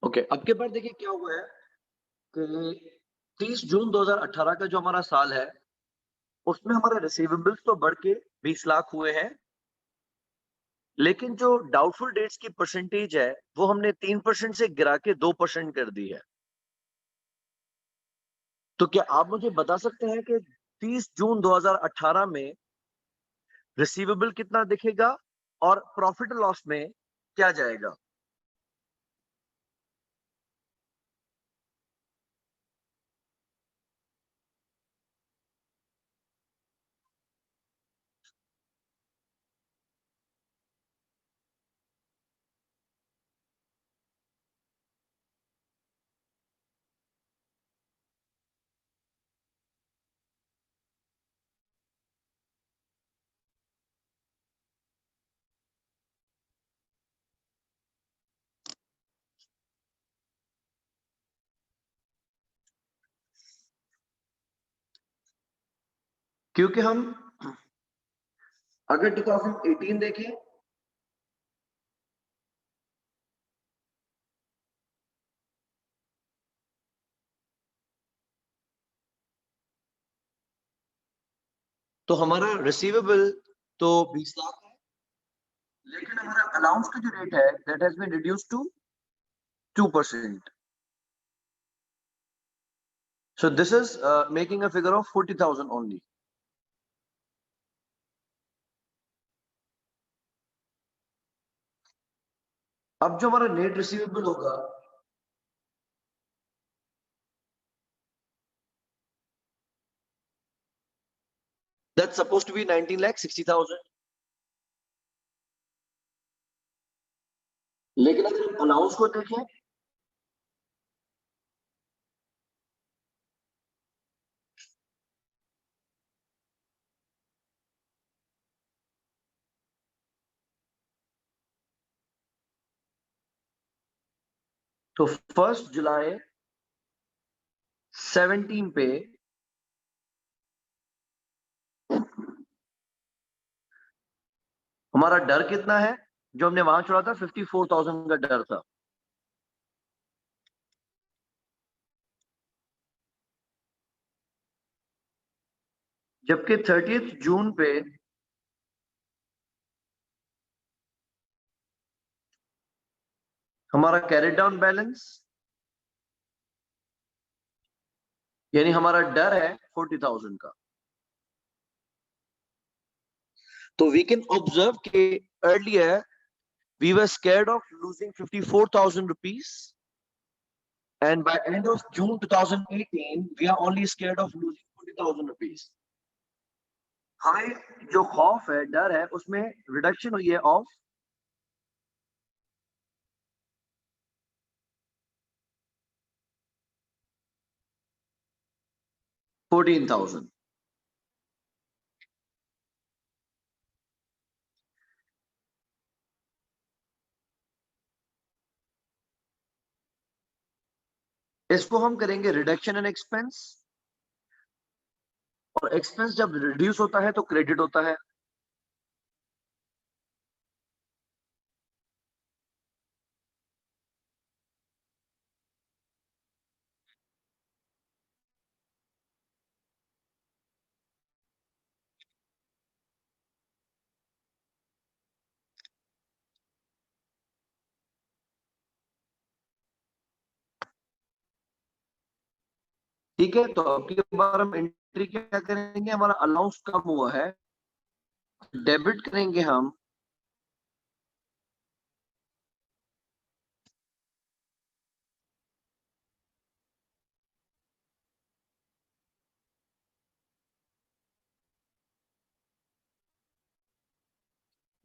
ओके, अब के बाद देखिए क्या हुआ है कि 30 जून 2018 का जो हमारा साल है उसमें हमारे रिसीवेबल्स तो बढ़ के 20 लाख हुए हैं, लेकिन जो डाउटफुल डेट्स की परसेंटेज है वो हमने 3% से गिरा के 2% कर दी है। तो क्या आप मुझे बता सकते हैं कि 30 जून 2018 में रिसीवेबल कितना दिखेगा और प्रॉफिट लॉस में क्या जाएगा? क्योंकि हम अगर 2018 देखें, तो हमारा रिसीवेबल तो 20 लाख है, लेकिन हमारा अलाउंस का जो रेट है that has been reduce to 2%. So this is making a figure of 40,000 only. अब जो हमारा नेट रिसीवेबल होगा, that's supposed to be 19,60,000. लेकिन अगर हम अलाउंस को देखें, तो 1 जुलाई 17 पे हमारा डर कितना है? जो हमने वहां छोड़ा था 54,000 का डर था, जबकि 30 जून पे हमारा कैरी डाउन बैलेंस, यानी हमारा डर है 40,000 का. तो वी कैन ऑब्जर्व कि earlier we were scared of losing 54,000 rupees, and by end of June 2018 we are only scared of losing 40,000 rupees. हमें जो खौफ है, डर है, उसमें रिडक्शन हुई है ऑफ 14,000. इसको हम करेंगे रिडक्शन इन एक्सपेंस, और एक्सपेंस जब रिड्यूस होता है तो क्रेडिट होता है. ठीक है, तो अब की बार हम एंट्री क्या करेंगे? हमारा अलाउंस कम हुआ है, डेबिट करेंगे हम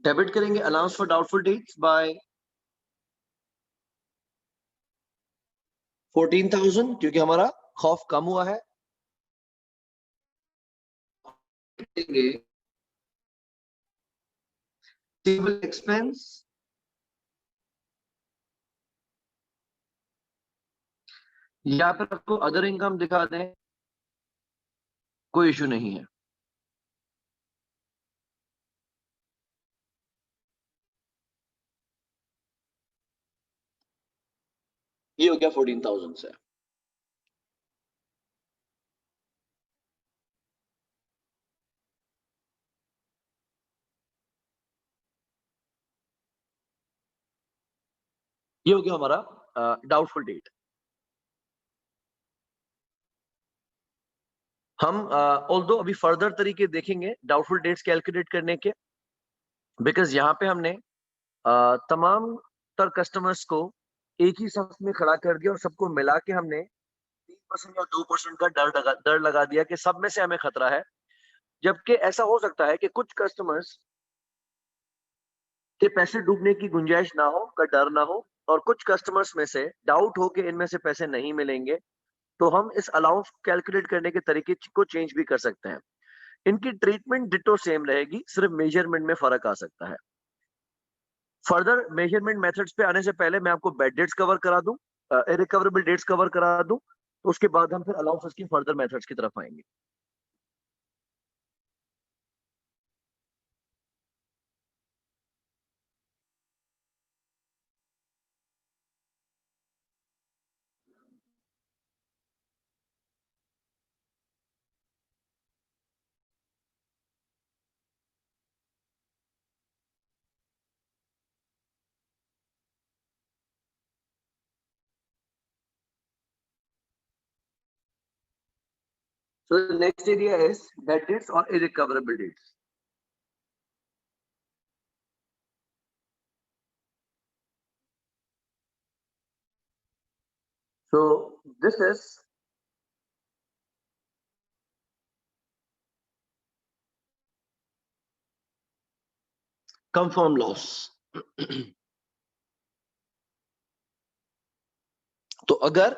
allowance for doubtful debts by 14,000, क्योंकि हमारा खौफ कम हुआ है. सिविल एक्सपेंस या फिर आपको अदर इनकम दिखा दें, कोई इशू नहीं है. ये हो गया 14,000 से. ये हो गया हमारा डाउटफुल डेट. हम ऑल्दो अभी फर्दर तरीके देखेंगे डाउटफुल डेट्स कैलकुलेट करने के, बिकॉज यहाँ पे हमने तमाम तर कस्टमर्स को एक ही साथ में खड़ा कर दिया और सबको मिला के हमने 3% या 2% का डर लगा दिया कि सब में से हमें खतरा है। जबकि ऐसा हो सकता है कि कुछ कस्टमर्स के पैसे डूबने की गुंजाइश ना हो, का डर ना हो, और कुछ कस्टमर्स में से डाउट हो कि इनमें से पैसे नहीं मिलेंगे, तो हम इस अलाउंस कैलकुलेट करने के तरीके को चेंज भी कर सकते हैं। इनकी ट्रीटमेंट डिट्टो सेम रहेगी, सिर्फ मेजरमेंट में फर्क आ सकता है। फर्दर मेजरमेंट मेथड्स पे आने से पहले मैं आपको बैड डेट्स कवर करा दूं, इरिकवरेबल डेट्स कवर करा दूं, तो उसके बाद हम फिर अलाउंसेस की फर्दर मेथड्स की तरफ आएंगे। So the next area is bad debts or irrecoverable debts. So this is confirm loss. तो अगर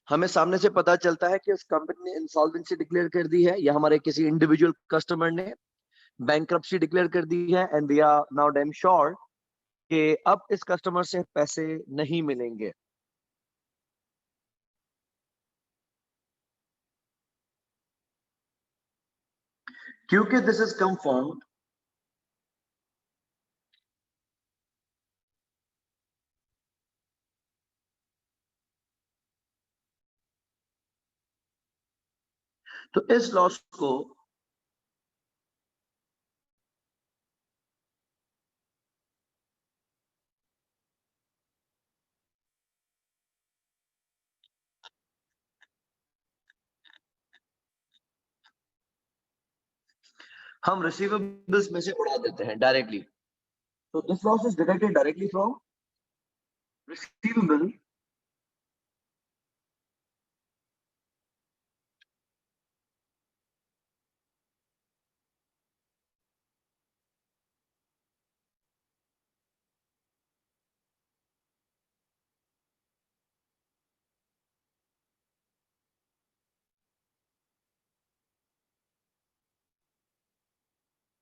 हमें सामने से पता चलता है कि उस कंपनी ने इंसॉल्वेंसी डिक्लेयर कर दी है या हमारे किसी इंडिविजुअल कस्टमर ने बैंक्रप्सी डिक्लेयर कर दी है and we are now damn sure कि अब इस कस्टमर से पैसे नहीं मिलेंगे, क्योंकि दिस इज कंफर्म्ड, तो इस लॉस को हम रिसीवेबल्स में से उड़ा देते हैं डायरेक्टली। तो this loss is deducted directly from receivable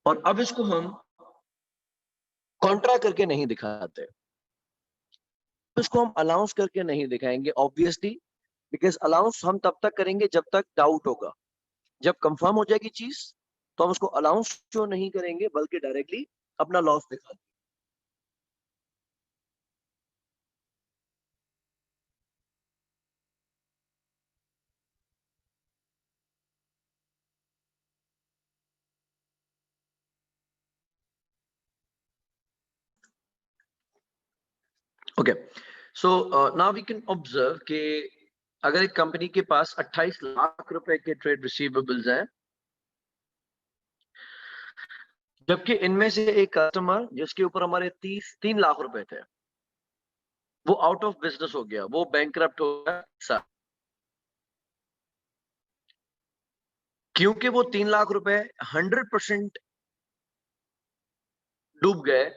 और अब इसको हम कॉन्ट्रा करके नहीं दिखाते, इसको हम अलाउंस करके नहीं दिखाएंगे ऑब्वियसली, बिकॉज अलाउंस हम तब तक करेंगे जब तक डाउट होगा। जब कंफर्म हो जाएगी चीज तो हम उसको अलाउंस शो नहीं करेंगे बल्कि डायरेक्टली अपना लॉस दिखा देंगे। Okay, so now we can observe कि अगर एक कंपनी के पास 28 लाख रुपए के ट्रेड रिसीवेबल्स हैं, जबकि इनमें से एक कस्टमर जिसके ऊपर हमारे 3 लाख रुपए थे वो आउट ऑफ बिजनेस हो गया, वो बैंकरप्ट हो गया, क्योंकि वो 3 लाख रुपए 100% डूब गए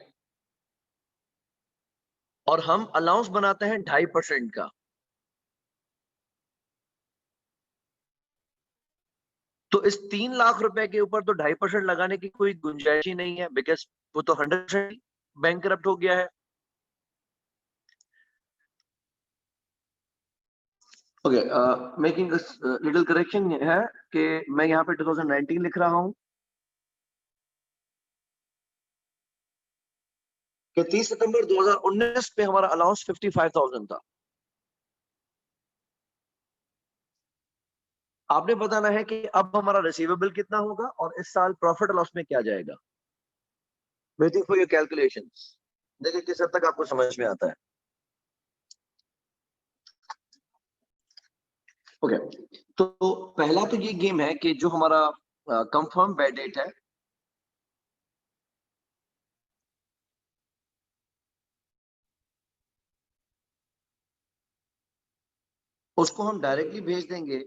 और हम अलाउंस बनाते हैं 2.5% का। तो इस 3 लाख रुपए के ऊपर तो 2.5% लगाने की कोई गुंजाइश ही नहीं है, बिकॉज वो तो 100% बैंकरप्ट हो गया है। ओके, मेकिंग लिटिल करेक्शन है कि मैं यहाँ पे 2019 लिख रहा हूँ कि 30 सितंबर 2019 पे हमारा अलाउंस 55,000 था। आपने बताना है कि अब हमारा रिसीवेबल कितना होगा और इस साल प्रॉफिट लॉस में क्या जाएगा। Waiting for your calculations. देखिए किस हद तक आपको समझ में आता है। ओके, तो पहला तो ये गेम है कि जो हमारा कंफर्म बेड डेट है उसको हम डायरेक्टली भेज देंगे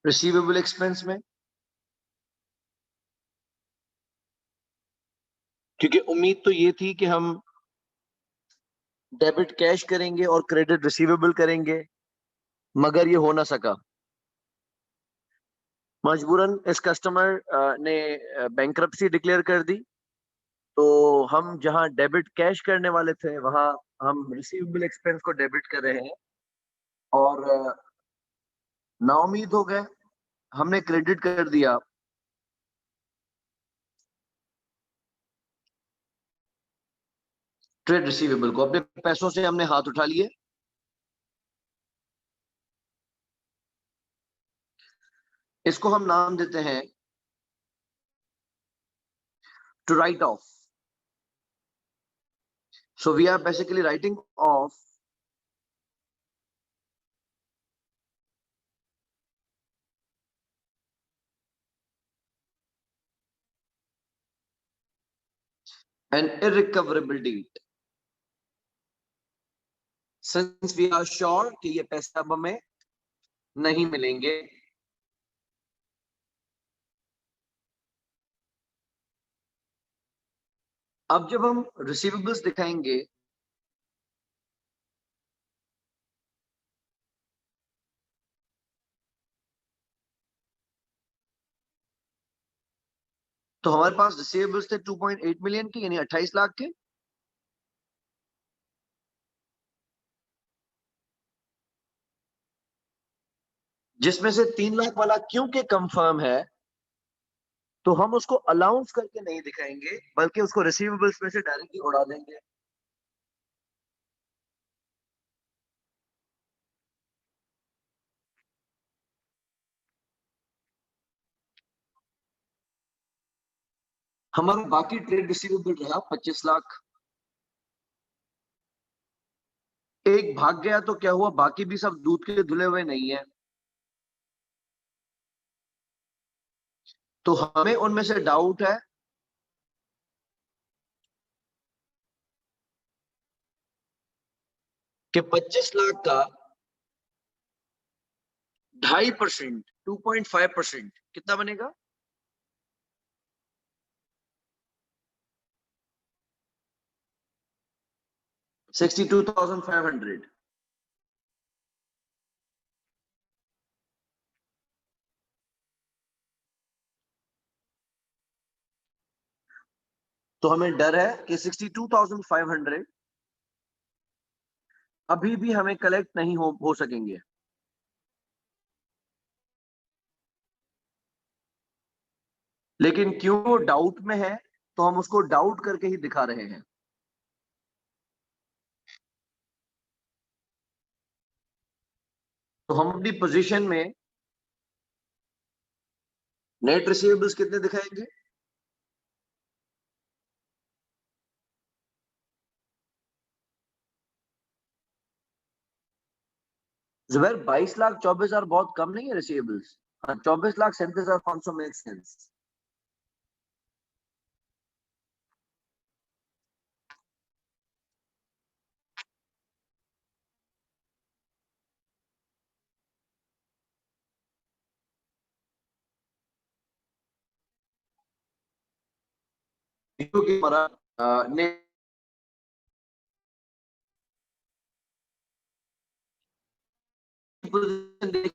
रिसीवेबल एक्सपेंस में, क्योंकि उम्मीद तो ये थी कि हम डेबिट कैश करेंगे और क्रेडिट रिसीवेबल करेंगे, मगर ये हो ना सका। मजबूरन इस कस्टमर ने बैंक्रप्सी डिक्लेयर कर दी, तो हम जहां डेबिट कैश करने वाले थे वहां हम रिसीवेबल एक्सपेंस को डेबिट कर रहे हैं, और नाउम्मीद हो गए। हमने क्रेडिट कर दिया ट्रेड रिसीवेबल को, अपने पैसों से हमने हाथ उठा लिए। इसको हम नाम देते हैं to write off. So we are basically writing off an irrecoverable debt, since we are sure कि ये पैसे अब हमें नहीं मिलेंगे। अब जब हम रिसीवेबल्स दिखाएंगे तो हमारे पास रिसीवेबल्स थे 2.8 मिलियन के, यानी 28 लाख के। जिसमें से 3 लाख वाला क्योंकि कंफर्म है, तो हम उसको अलाउंस करके नहीं दिखाएंगे, बल्कि उसको रिसीवेबल्स में से डायरेक्टली उड़ा देंगे। हमारा बाकी ट्रेड रिसीवेबल रहा 25 लाख। एक भाग गया तो क्या हुआ, बाकी भी सब दूध के धुले हुए नहीं है, तो हमें उनमें से डाउट है कि 25 लाख का 2.5%, 2.5% कितना बनेगा? 62,500। तो हमें डर है कि 62,500 अभी भी हमें कलेक्ट नहीं हो सकेंगे। लेकिन क्यों वो डाउट में है, तो हम उसको डाउट करके ही दिखा रहे हैं। तो हम अपनी पोजीशन में नेट रिसीवेबल्स कितने दिखाएंगे? जुबैर, 22,24,000 बहुत कम नहीं है रिसीवेबल्स? हाँ, 24,37,500 मेक सेंस। क्योंकि हमारा नेट पोजीशन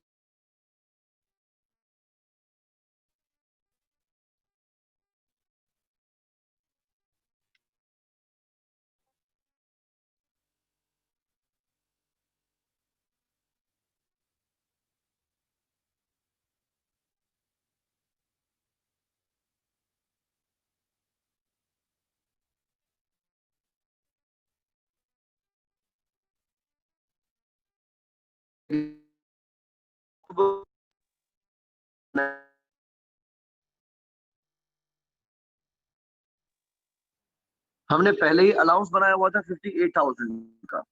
हमने पहले ही अलाउंस बनाया हुआ था 58,000 का।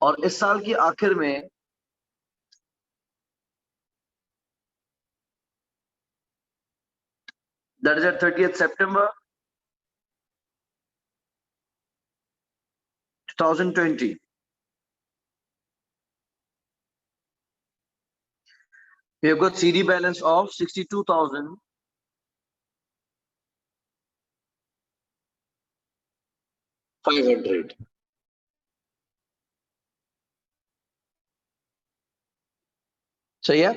और इस साल की आखिर में That is at 30th September 2020. We have got CD balance of 62,500. सही है?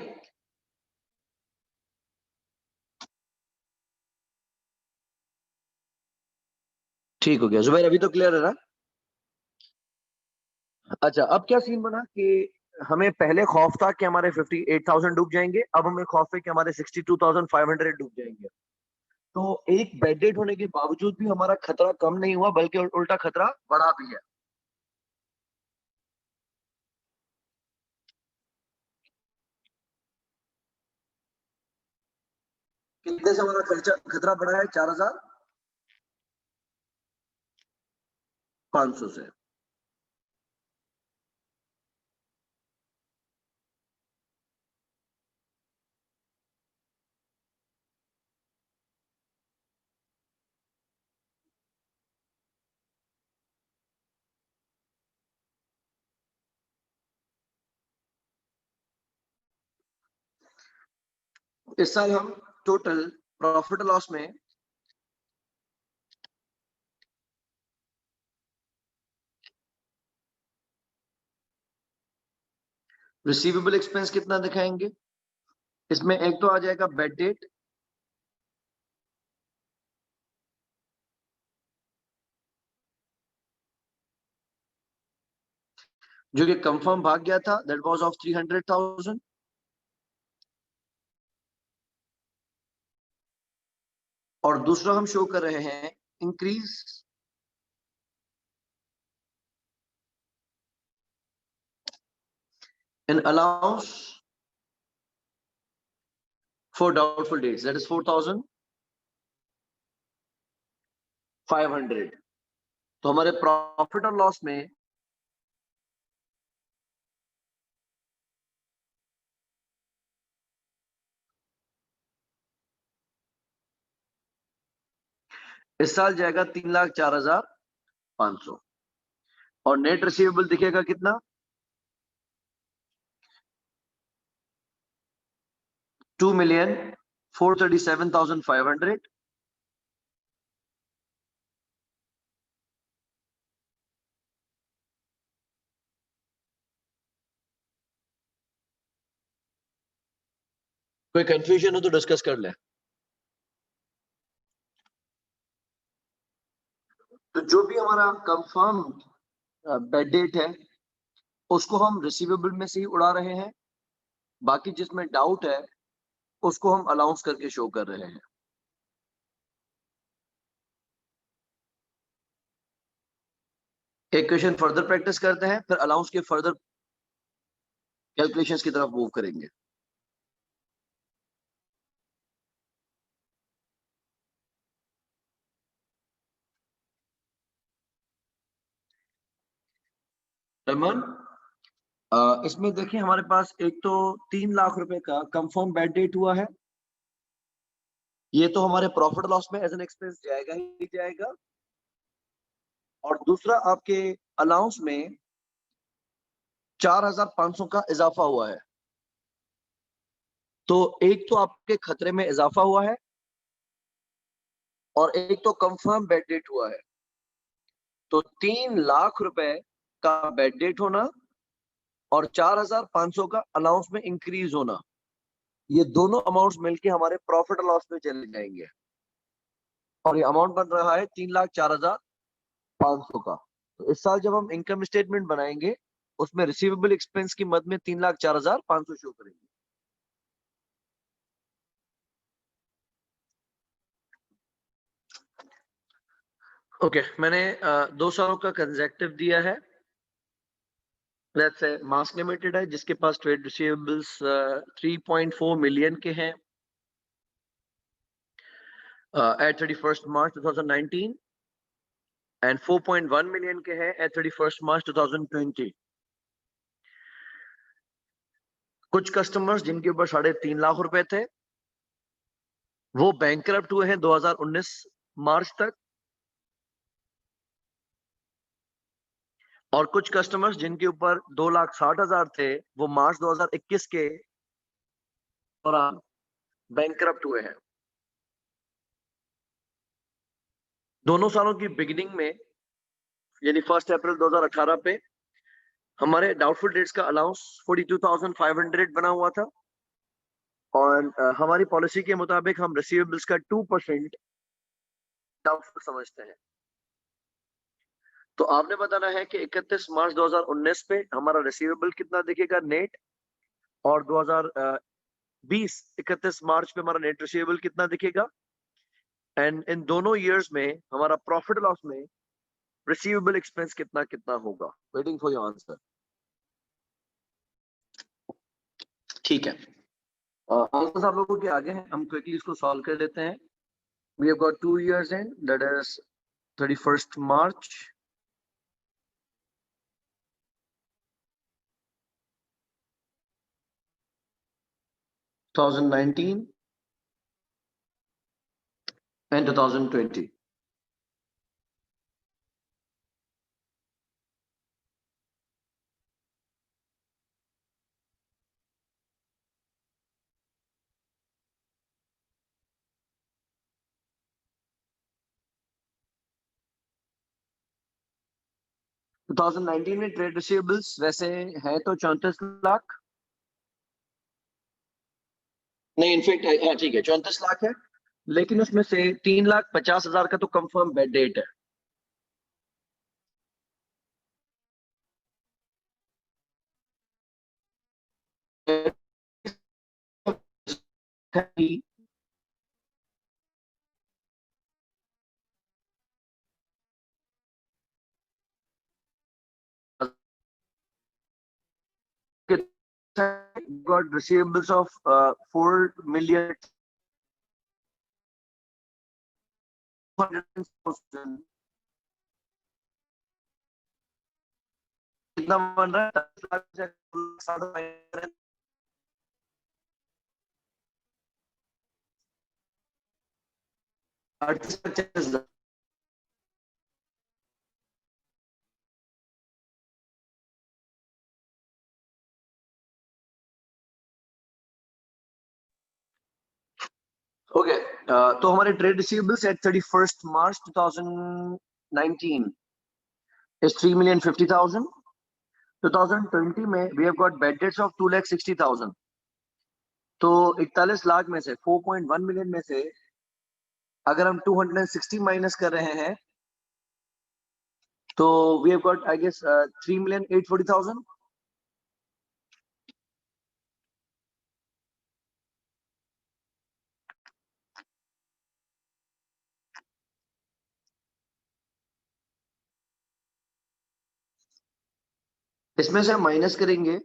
ठीक हो गया जुबैर, अभी तो क्लियर है ना? अच्छा, अब क्या सीन बना कि हमें पहले खौफ था कि हमारे 58,000 डूब जाएंगे, अब हमें खौफ है कि हमारे 62,500 डूब जाएंगे। तो एक बेड डेट होने के बावजूद भी हमारा खतरा कम नहीं हुआ, बल्कि उल्टा खतरा बढ़ा भी है। कितने से हमारा खतरा बढ़ा है? 4,500 से। इस साल हम टोटल प्रॉफिट लॉस में रिसीवेबल एक्सपेंस कितना दिखाएंगे? इसमें एक तो आ जाएगा बेड डेट, जो कि कंफर्म भाग गया था, दैट वाज ऑफ 300,000। और दूसरा हम शो कर रहे हैं increase in allowance for doubtful dates, that is 4,500। तो हमारे प्रॉफिट और लॉस में इस साल जाएगा 3,04,500 और नेट रिसीवेबल दिखेगा कितना? 2,437,500। कोई कंफ्यूजन हो तो डिस्कस कर ले। तो जो भी हमारा कंफर्म बेड डेट है उसको हम रिसीवेबल में से ही उड़ा रहे हैं, बाकी जिसमें डाउट है उसको हम अलाउंस करके शो कर रहे हैं। एक क्वेश्चन फर्दर प्रैक्टिस करते हैं, फिर अलाउंस के फर्दर कैलकुलेशंस की तरफ मूव करेंगे। रमन, इसमें देखिए हमारे पास एक तो 3 लाख रुपए का कंफर्म बेड डेट हुआ है, ये तो हमारे प्रॉफिट लॉस में एज एन एक्सपेंस जाएगा ही जाएगा। और दूसरा आपके अलाउंस में 4,500 का इजाफा हुआ है। तो एक तो आपके खतरे में इजाफा हुआ है और एक तो कंफर्म बेड डेट हुआ है। तो 3 लाख रुपए का बेड डेट होना और 4,500 का अलाउंस में इंक्रीज होना, ये दोनों अमाउंट्स मिलके हमारे प्रॉफिट और लॉस में चले जाएंगे। और ये अमाउंट बन रहा है 3,04,500 का। तो इस साल जब हम इनकम स्टेटमेंट बनाएंगे उसमें रिसीवेबल एक्सपेंस की मद में 3,04,500 शो करेंगे। ओके, मैंने 2 सालों का कंसेक्टिव दिया है। लेट्स से मास लिमिटेड है जिसके पास ट्रेड रिसीवेबल्स 3.4 मिलियन के हैं at 31st March 2019 and 4.1 million के हैं at 31st March 2020। कुछ कस्टमर्स जिनके ऊपर 3.5 लाख रुपए थे वो बैंकरप्ट हुए हैं 2019 मार्च तक, और कुछ कस्टमर्स जिनके ऊपर 2,60,000 थे वो मार्च 2021 के दौरान बैंकरप्ट हुए हैं। दोनों सालों की बिगिनिंग में यानी 1 अप्रैल 2018 पे हमारे डाउटफुल डेट्स का अलाउंस 42,500 बना हुआ था, और हमारी पॉलिसी के मुताबिक हम रिसीवेबल्स का 2% डाउटफुल समझते हैं। तो आपने बताना है कि 31 मार्च 2019 पे हमारा रिसीवेबल कितना दिखेगा नेट, और 2020 31 मार्च पे हमारा नेट रिसीवेबल कितना दिखेगा, एंड इन दोनों ईयर्स में हमारा प्रॉफिट लॉस में रिसीवेबल एक्सपेंस कितना कितना होगा। Waiting for your answer. ठीक है, आंसर्स आप लोगों के आगे हैं, हम क्विकली इसको सॉल्व कर लेते हैं। We have got 2 years in, that is 31st March 2019 and 2020. To 2019 में ट्रेड रिसीवेबल्स वैसे है तो 34 लाख, नहीं इनफेक्ट हाँ ठीक है 34 लाख है, लेकिन उसमें से 3,50,000 का तो कंफर्म बेड डेट है। got receivables of 4 million कितना बन रहा है 10 लाख से 38,50,000। ओके, तो हमारे trade receivables at 31st March 2019 is 3,50,000। 2020 में we have got bad debts of 2,60,000। तो 41 लाख में से 4.1 मिलियन में से अगर हम 260 माइनस कर रहे हैं तो we have got I guess 3,840,000। इसमें से हम माइनस करेंगे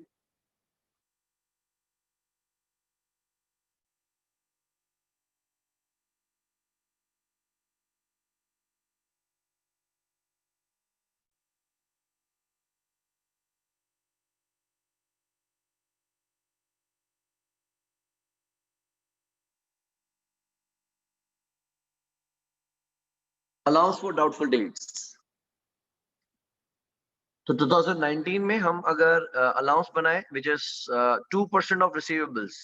अलाउंस फॉर डाउटफुल डेट्स। तो 2019 में हम अगर अलाउंस बनाए विच इज 2% ऑफ रिसीवेबल्स,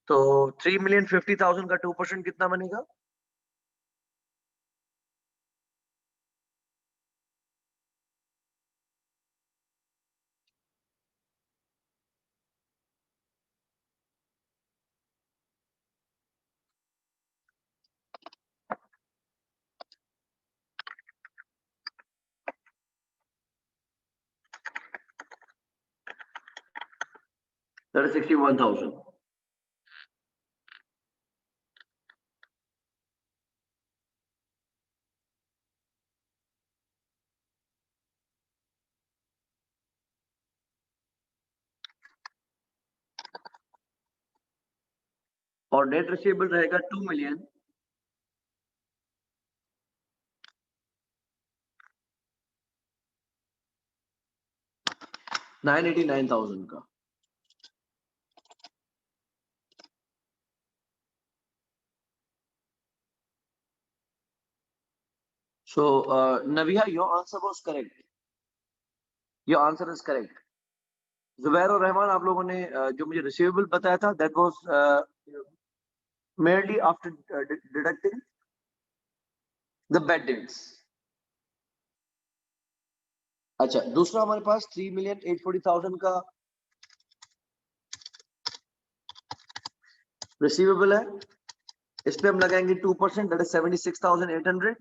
तो 3,50,000 का 2% कितना बनेगा? That is 61,000। और नेट रिसीवेबल रहेगा 2 मिलियन 989,000 का। So, Naviha, your answer was correct. Your answer is correct. Zubair और रहमान, आप लोगों ने जो मुझे रिसीवेबल बताया था, that was merely after deducting the bad debts. अच्छा, दूसरा हमारे पास 3,840,000 का रिसीवेबल है। इस पे हम लगाएंगे 2%, दैट इज 76,800।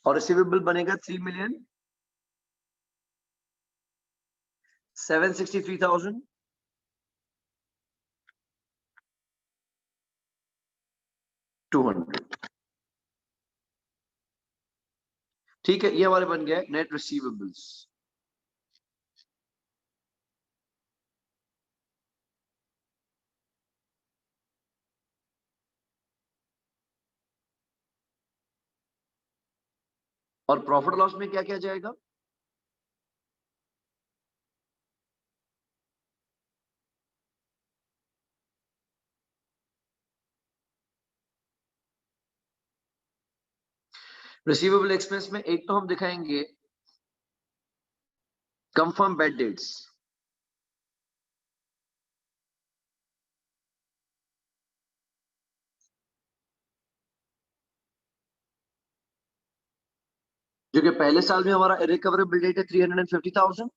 और रिसीवेबल बनेगा 3,763,200। ठीक है, ये हमारे बन गया नेट रिसीवेबल्स। और प्रॉफिट लॉस में क्या क्या जाएगा? रिसीवेबल एक्सपेंस में एक तो हम दिखाएंगे कंफर्म बैड डेट्स, जो कि पहले साल में हमारा रिकवरेबल डेट है 350,000।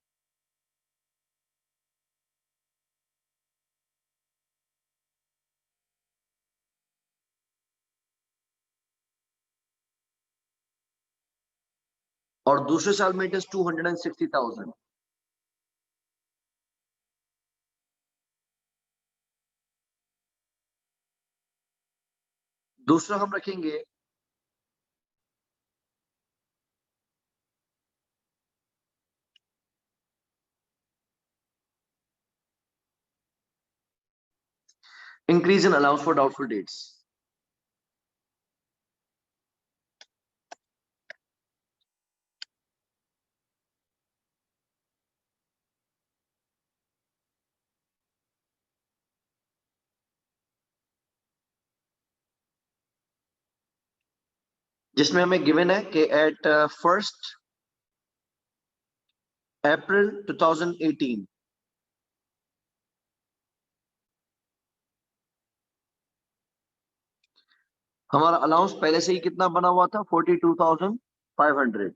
और दूसरे साल में इट इज 260,000। दूसरा हम रखेंगे increase in allowance for doubtful dates. जिसमें हमें गिवन है कि एट 1 अप्रैल 2018 हमारा अलाउंस पहले से ही कितना बना हुआ था? 42,500।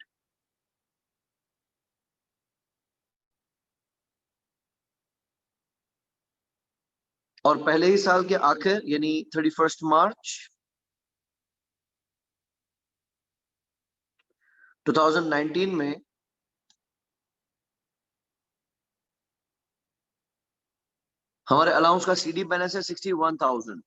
और पहले ही साल के आखिर यानी 31 मार्च 2019 में हमारे अलाउंस का सीडी बैलेंस है 61,000।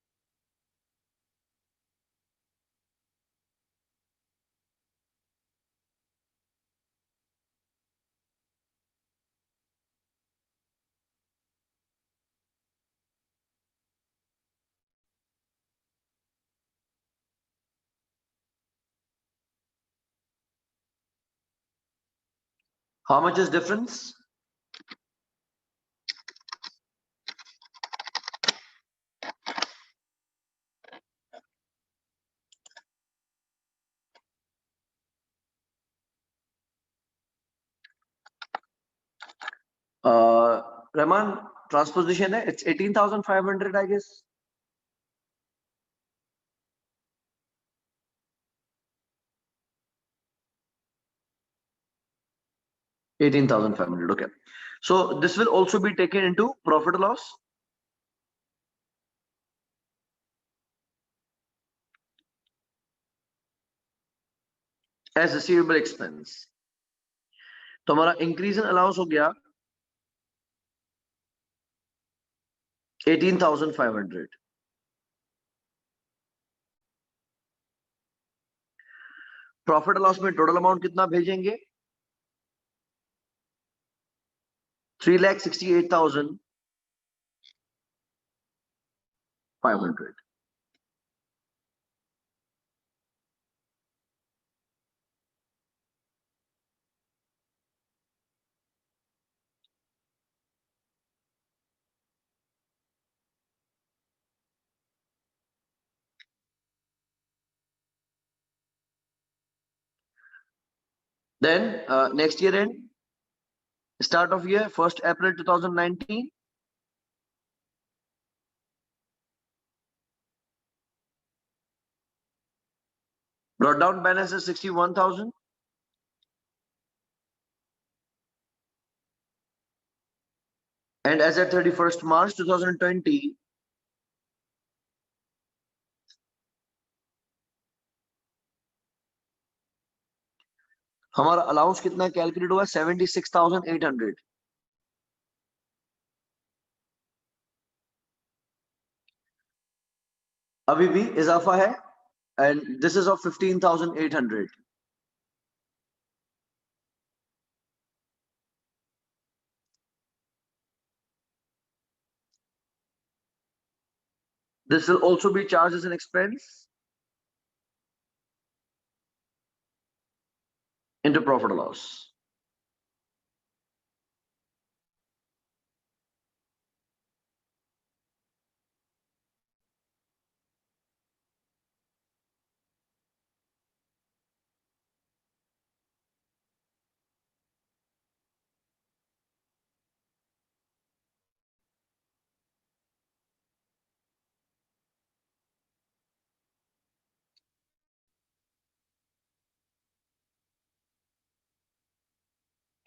How much is difference? Rahman, transposition है, it's 18,500 I guess. $18,500, okay. So this will also be taken into profit or loss. As receivable expense. तो हमारा इंक्रीज इन अलाउंस हो गया 18,500। प्रॉफिट लॉस में टोटल अमाउंट कितना भेजेंगे? 3,68,500। Then next year end, start of year 1st April 2019. Brought down balance is 61,000. And as at 31st March 2020, हमारा allowance कितना calculate हुआ? 76,800. अभी भी इजाफा है, and this is of 15,800. This will also be charged as an expense into profit or loss.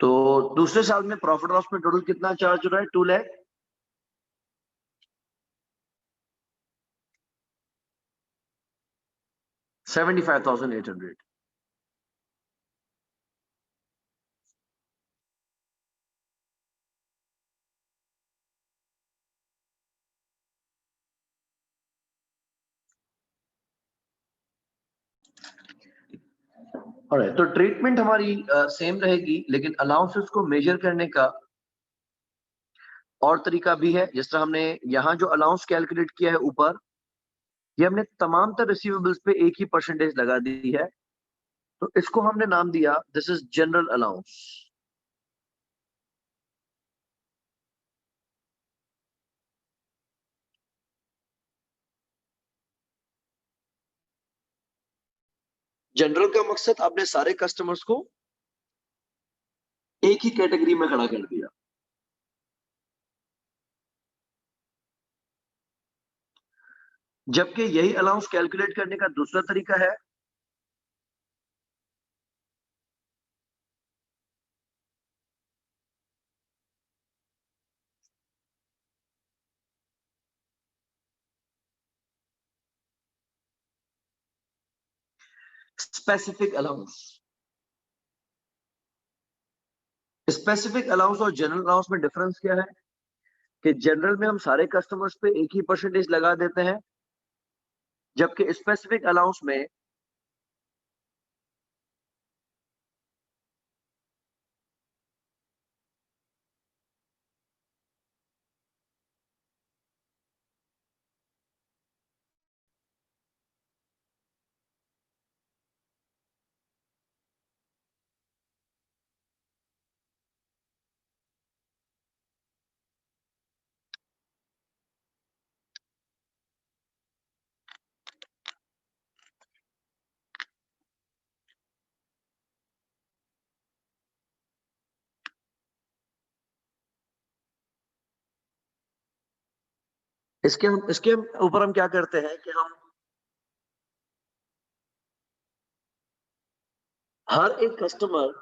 तो दूसरे साल में प्रॉफिट लॉस में टोटल कितना चार्ज हो रहा है? 2 लाख 75,800. तो ट्रीटमेंट हमारी सेम रहेगी, लेकिन अलाउंसेस को मेजर करने का और तरीका भी है. जिस तरह हमने यहाँ जो अलाउंस कैलकुलेट किया है ऊपर, ये हमने तमाम तर रिसीवेबल्स पे एक ही परसेंटेज लगा दी है. तो इसको हमने नाम दिया, this is general allowance. General का मकसद आपने सारे कस्टमर्स को एक ही कैटेगरी में खड़ा कर दिया. जबकि यही अलाउंस कैलकुलेट करने का दूसरा तरीका है, स्पेसिफिक अलाउंस. स्पेसिफिक अलाउंस और जनरल अलाउंस में डिफरेंस क्या है? कि जनरल में हम सारे कस्टमर्स पे एक ही परसेंटेज लगा देते हैं, जबकि स्पेसिफिक अलाउंस में इसके ऊपर हम क्या करते हैं कि हम हर एक कस्टमर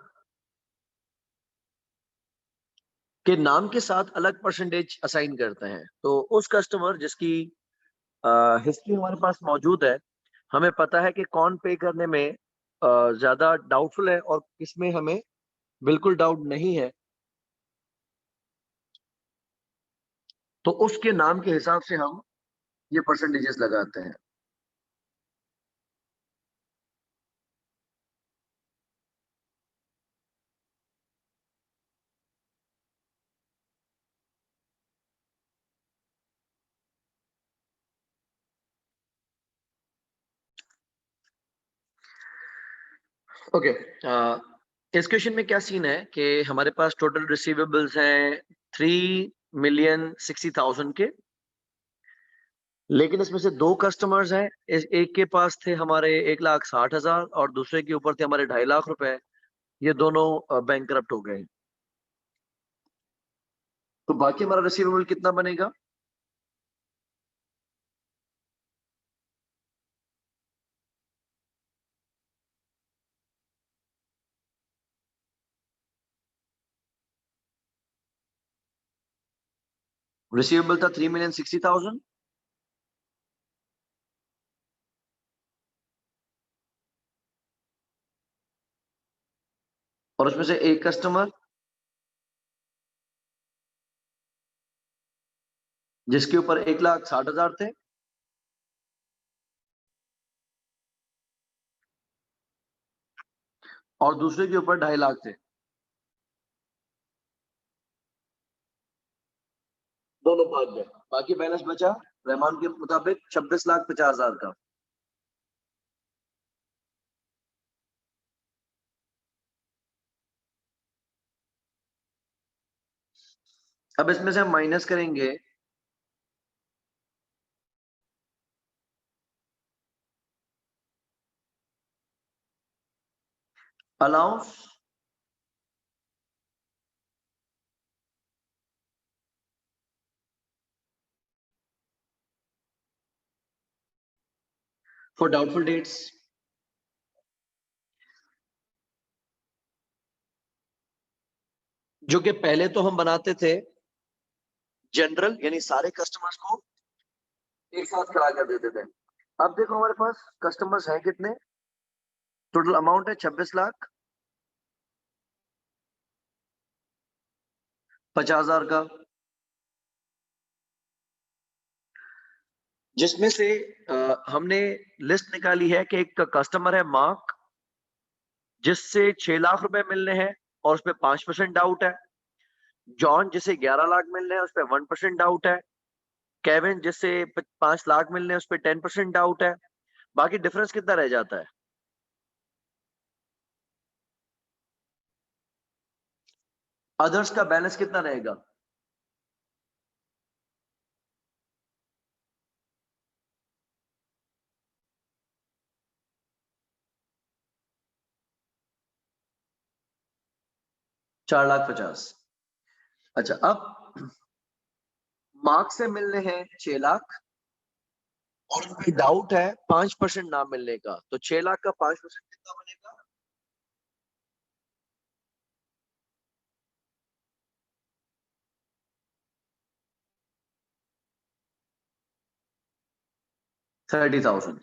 के नाम के साथ अलग परसेंटेज असाइन करते हैं. तो उस कस्टमर जिसकी हिस्ट्री हमारे पास मौजूद है, हमें पता है कि कौन पे करने में ज्यादा डाउटफुल है और किसमें हमें बिल्कुल डाउट नहीं है, तो उसके नाम के हिसाब से हम ये परसेंटेजेस लगाते हैं. ओके. इस क्वेश्चन में क्या सीन है कि हमारे पास टोटल रिसीवेबल्स हैं 3,60,000 के, लेकिन इसमें से दो कस्टमर्स हैं. एक के पास थे हमारे 1,60,000 और दूसरे के ऊपर थे हमारे 2.5 लाख रुपए. ये दोनों बैंकरप्ट हो गए। तो बाकी हमारा रिसीवेबल कितना बनेगा? रिसीवेबल था 3,60,000 और उसमें से एक कस्टमर जिसके ऊपर 1,60,000 थे, और दूसरे के ऊपर 2.5 लाख थे। दोनों भाग गए, बाकी बैलेंस बचा रहमान के मुताबिक 26,50,000 का। अब इसमें से हम माइनस करेंगे अलाउंस फॉर डाउटफुल डेट्स, जो कि पहले तो हम बनाते थे जनरल, यानी सारे कस्टमर्स को एक साथ खड़ा कर देते थे। अब देखो हमारे पास कस्टमर्स हैं कितने, टोटल अमाउंट है 26,50,000 का, जिसमें से हमने लिस्ट निकाली है कि एक कस्टमर है मार्क, जिससे 6 लाख रुपए मिलने हैं और उस पर 5% डाउट है। जॉन, जिसे 11 लाख मिलने हैं, उस पर 1% डाउट है। केविन, जिससे 5 लाख मिलने हैं, उस पर 10% डाउट है। बाकी डिफरेंस कितना रह जाता है? अदर्स का बैलेंस कितना रहेगा? चार लाख 50। अच्छा, अब मार्क से मिलने हैं 6 लाख और उनपे डाउट है 5% ना मिलने का, तो 6 लाख का 5% कितना बनेगा? $30,000।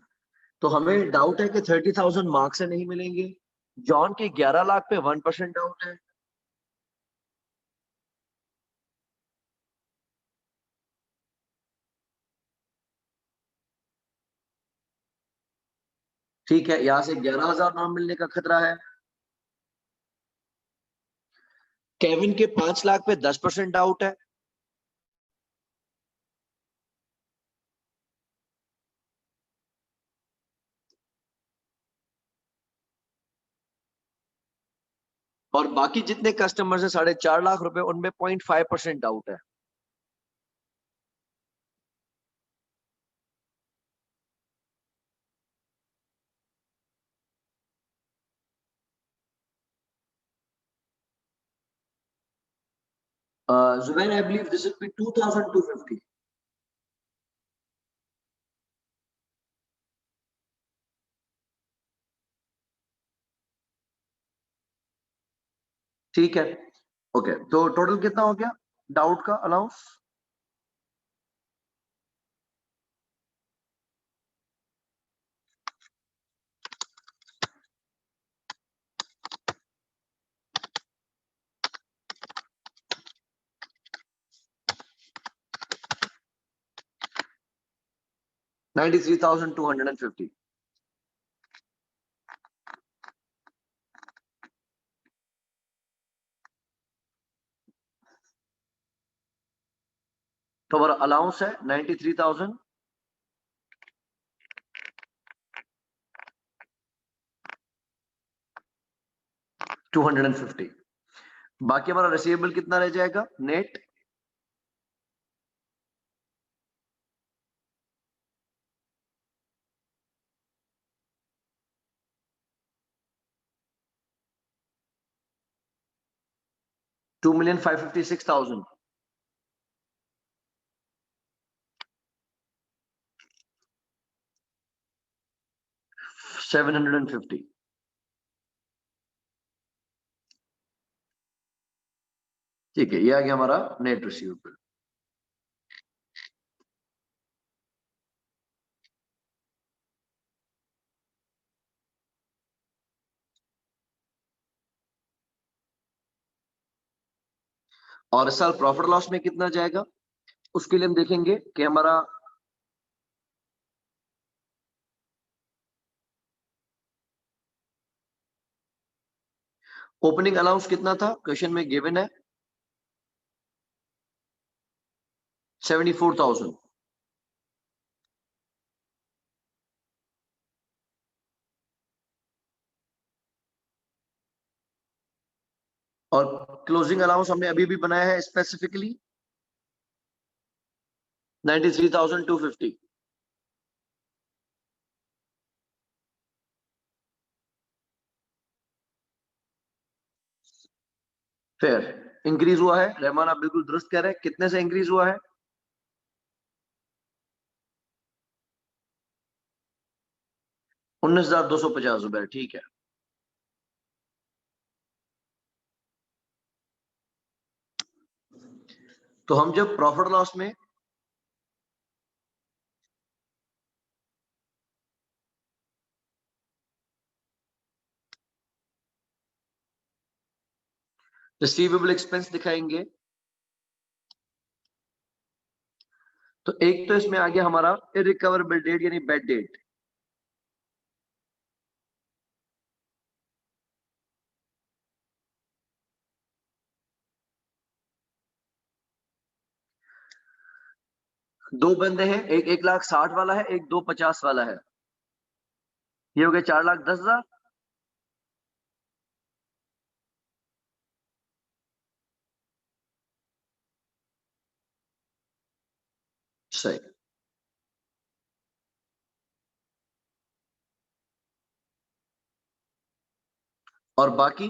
तो हमें डाउट है कि 30,000 मार्क से नहीं मिलेंगे। जॉन के 11 लाख पे 1% डाउट है। ठीक है, यहां से 11,000 ना मिलने का खतरा है। केविन के 5 लाख पे 10% डाउट है। और बाकी जितने कस्टमर्स हैं 4.5 लाख रुपए, उनमें 0.5% डाउट है। Zubeen, I believe this will be 2,250। ठीक है, ओके, तो टोटल कितना हो गया डाउट का अलाउंस? $93,250। तो हमारा अलाउंस है 93,250। बाकी हमारा रिसीवेबल कितना रह जाएगा नेट? 2,556,000. $750. ठीक है, ये आ गया हमारा नेट रिसीवेबल। और इस साल प्रॉफिट लॉस में कितना जाएगा, उसके लिए हम देखेंगे कि हमारा ओपनिंग अलाउंस कितना था, क्वेश्चन में गिवन है 74,000। और क्लोजिंग अलाउंस हमने अभी भी बनाया है स्पेसिफिकली 93,250। फिर इंक्रीज हुआ है, रहमान आप बिल्कुल दुरुस्त कह रहे हैं, कितने से इंक्रीज हुआ है, 19,250 रुपए। ठीक है, तो हम जब प्रॉफिट लॉस में रिसीवेबल एक्सपेंस दिखाएंगे, तो एक तो इसमें आ गया हमारा इरिकवरेबल डेट यानी बैड डेट। दो बंदे हैं, एक 1,60,000 वाला है, एक 250 वाला है, ये हो गया 4,10,000। सही। और बाकी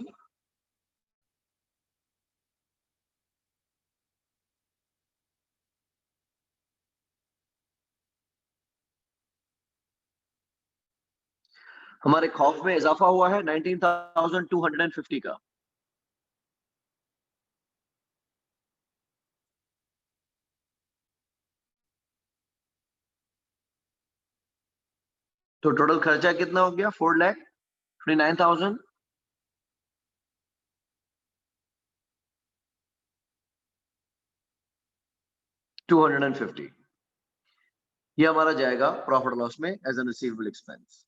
हमारे खौफ में इजाफा हुआ है 19,250 का। तो टोटल खर्चा कितना हो गया, 4,29,000। $250 ये हमारा जाएगा प्रॉफिट लॉस में एज एन रिसीवेबल एक्सपेंस।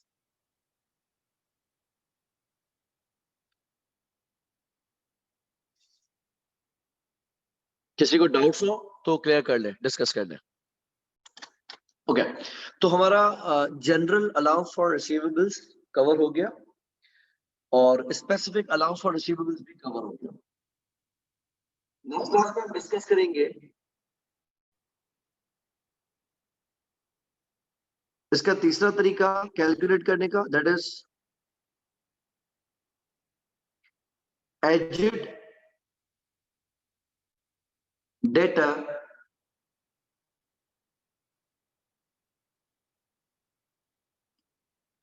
किसी को डाउट्स हो तो क्लियर कर ले, डिस्कस कर ले। ओके, तो हमारा general allowance for receivables cover हो गया और स्पेसिफिक अलाउंस फॉर रिसीवेबल्स भी कवर हो गया। नेक्स्ट क्लास में हम डिस्कस करेंगे इसका तीसरा तरीका कैलकुलेट करने का, that is edged data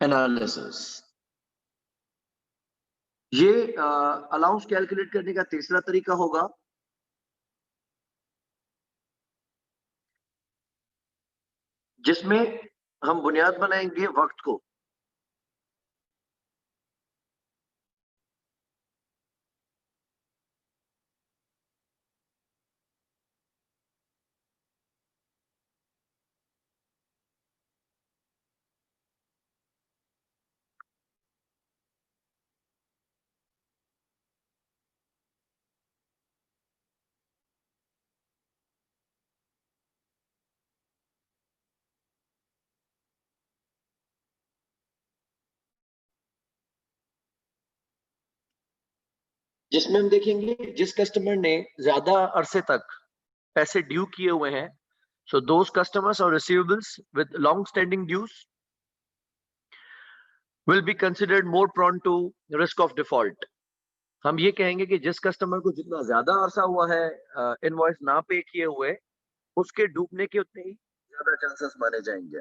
analysis. ये अलाउंस कैलकुलेट करने का तीसरा तरीका होगा, जिसमें हम बुनियाद बनाएंगे वक्त को। जिसमें हम देखेंगे जिस कस्टमर ने ज्यादा अरसे तक पैसे ड्यू किए हुए हैं, so those customers or receivables with long standing dues will be considered more prone to risk of default. हम ये कहेंगे कि जिस कस्टमर को जितना ज्यादा अरसा हुआ है इनवॉइस ना पे किए हुए, उसके डूबने के उतने ही ज्यादा चांसेस माने जाएंगे।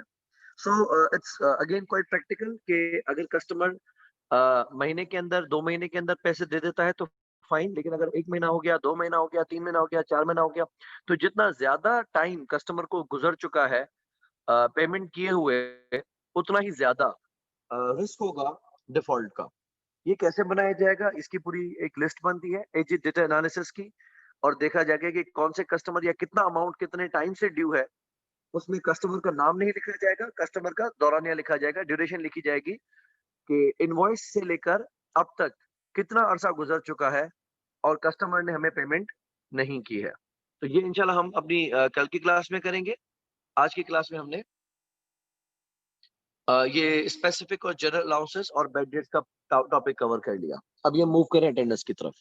So it's again quite practical कि अगर कस्टमर महीने के अंदर 2 महीने के अंदर पैसे दे देता है तो फाइन, लेकिन अगर 1 महीना हो गया, 2 महीना हो गया, 3 महीना हो गया, 4 महीना हो गया, तो जितना ज़्यादा टाइम कस्टमर को गुज़र चुका है पेमेंट किए हुए, उतना ही ज़्यादा रिस्क होगा डिफ़ॉल्ट का। ये कैसे बनाया जाएगा? इसकी पूरी एक लिस्ट बनती है एजी डेटा एनालिसिस की, और देखा जाएगा कि कौन से कस्टमर या कितना अमाउंट कितने टाइम से ड्यू है। उसमें कस्टमर का नाम नहीं लिखा जाएगा, कस्टमर का दौरानिया लिखा जाएगा, ड्यूरेशन लिखी जाएगी कि इनवॉइस से लेकर अब तक कितना अरसा गुजर चुका है और कस्टमर ने हमें पेमेंट नहीं की है। तो ये इंशाल्लाह हम अपनी कल की क्लास में करेंगे। आज की क्लास में हमने ये स्पेसिफिक और जनरल अलाउंसेस और बेड डेट्स का टॉपिक कवर कर लिया। अब ये मूव करें अटेंडेंस की तरफ।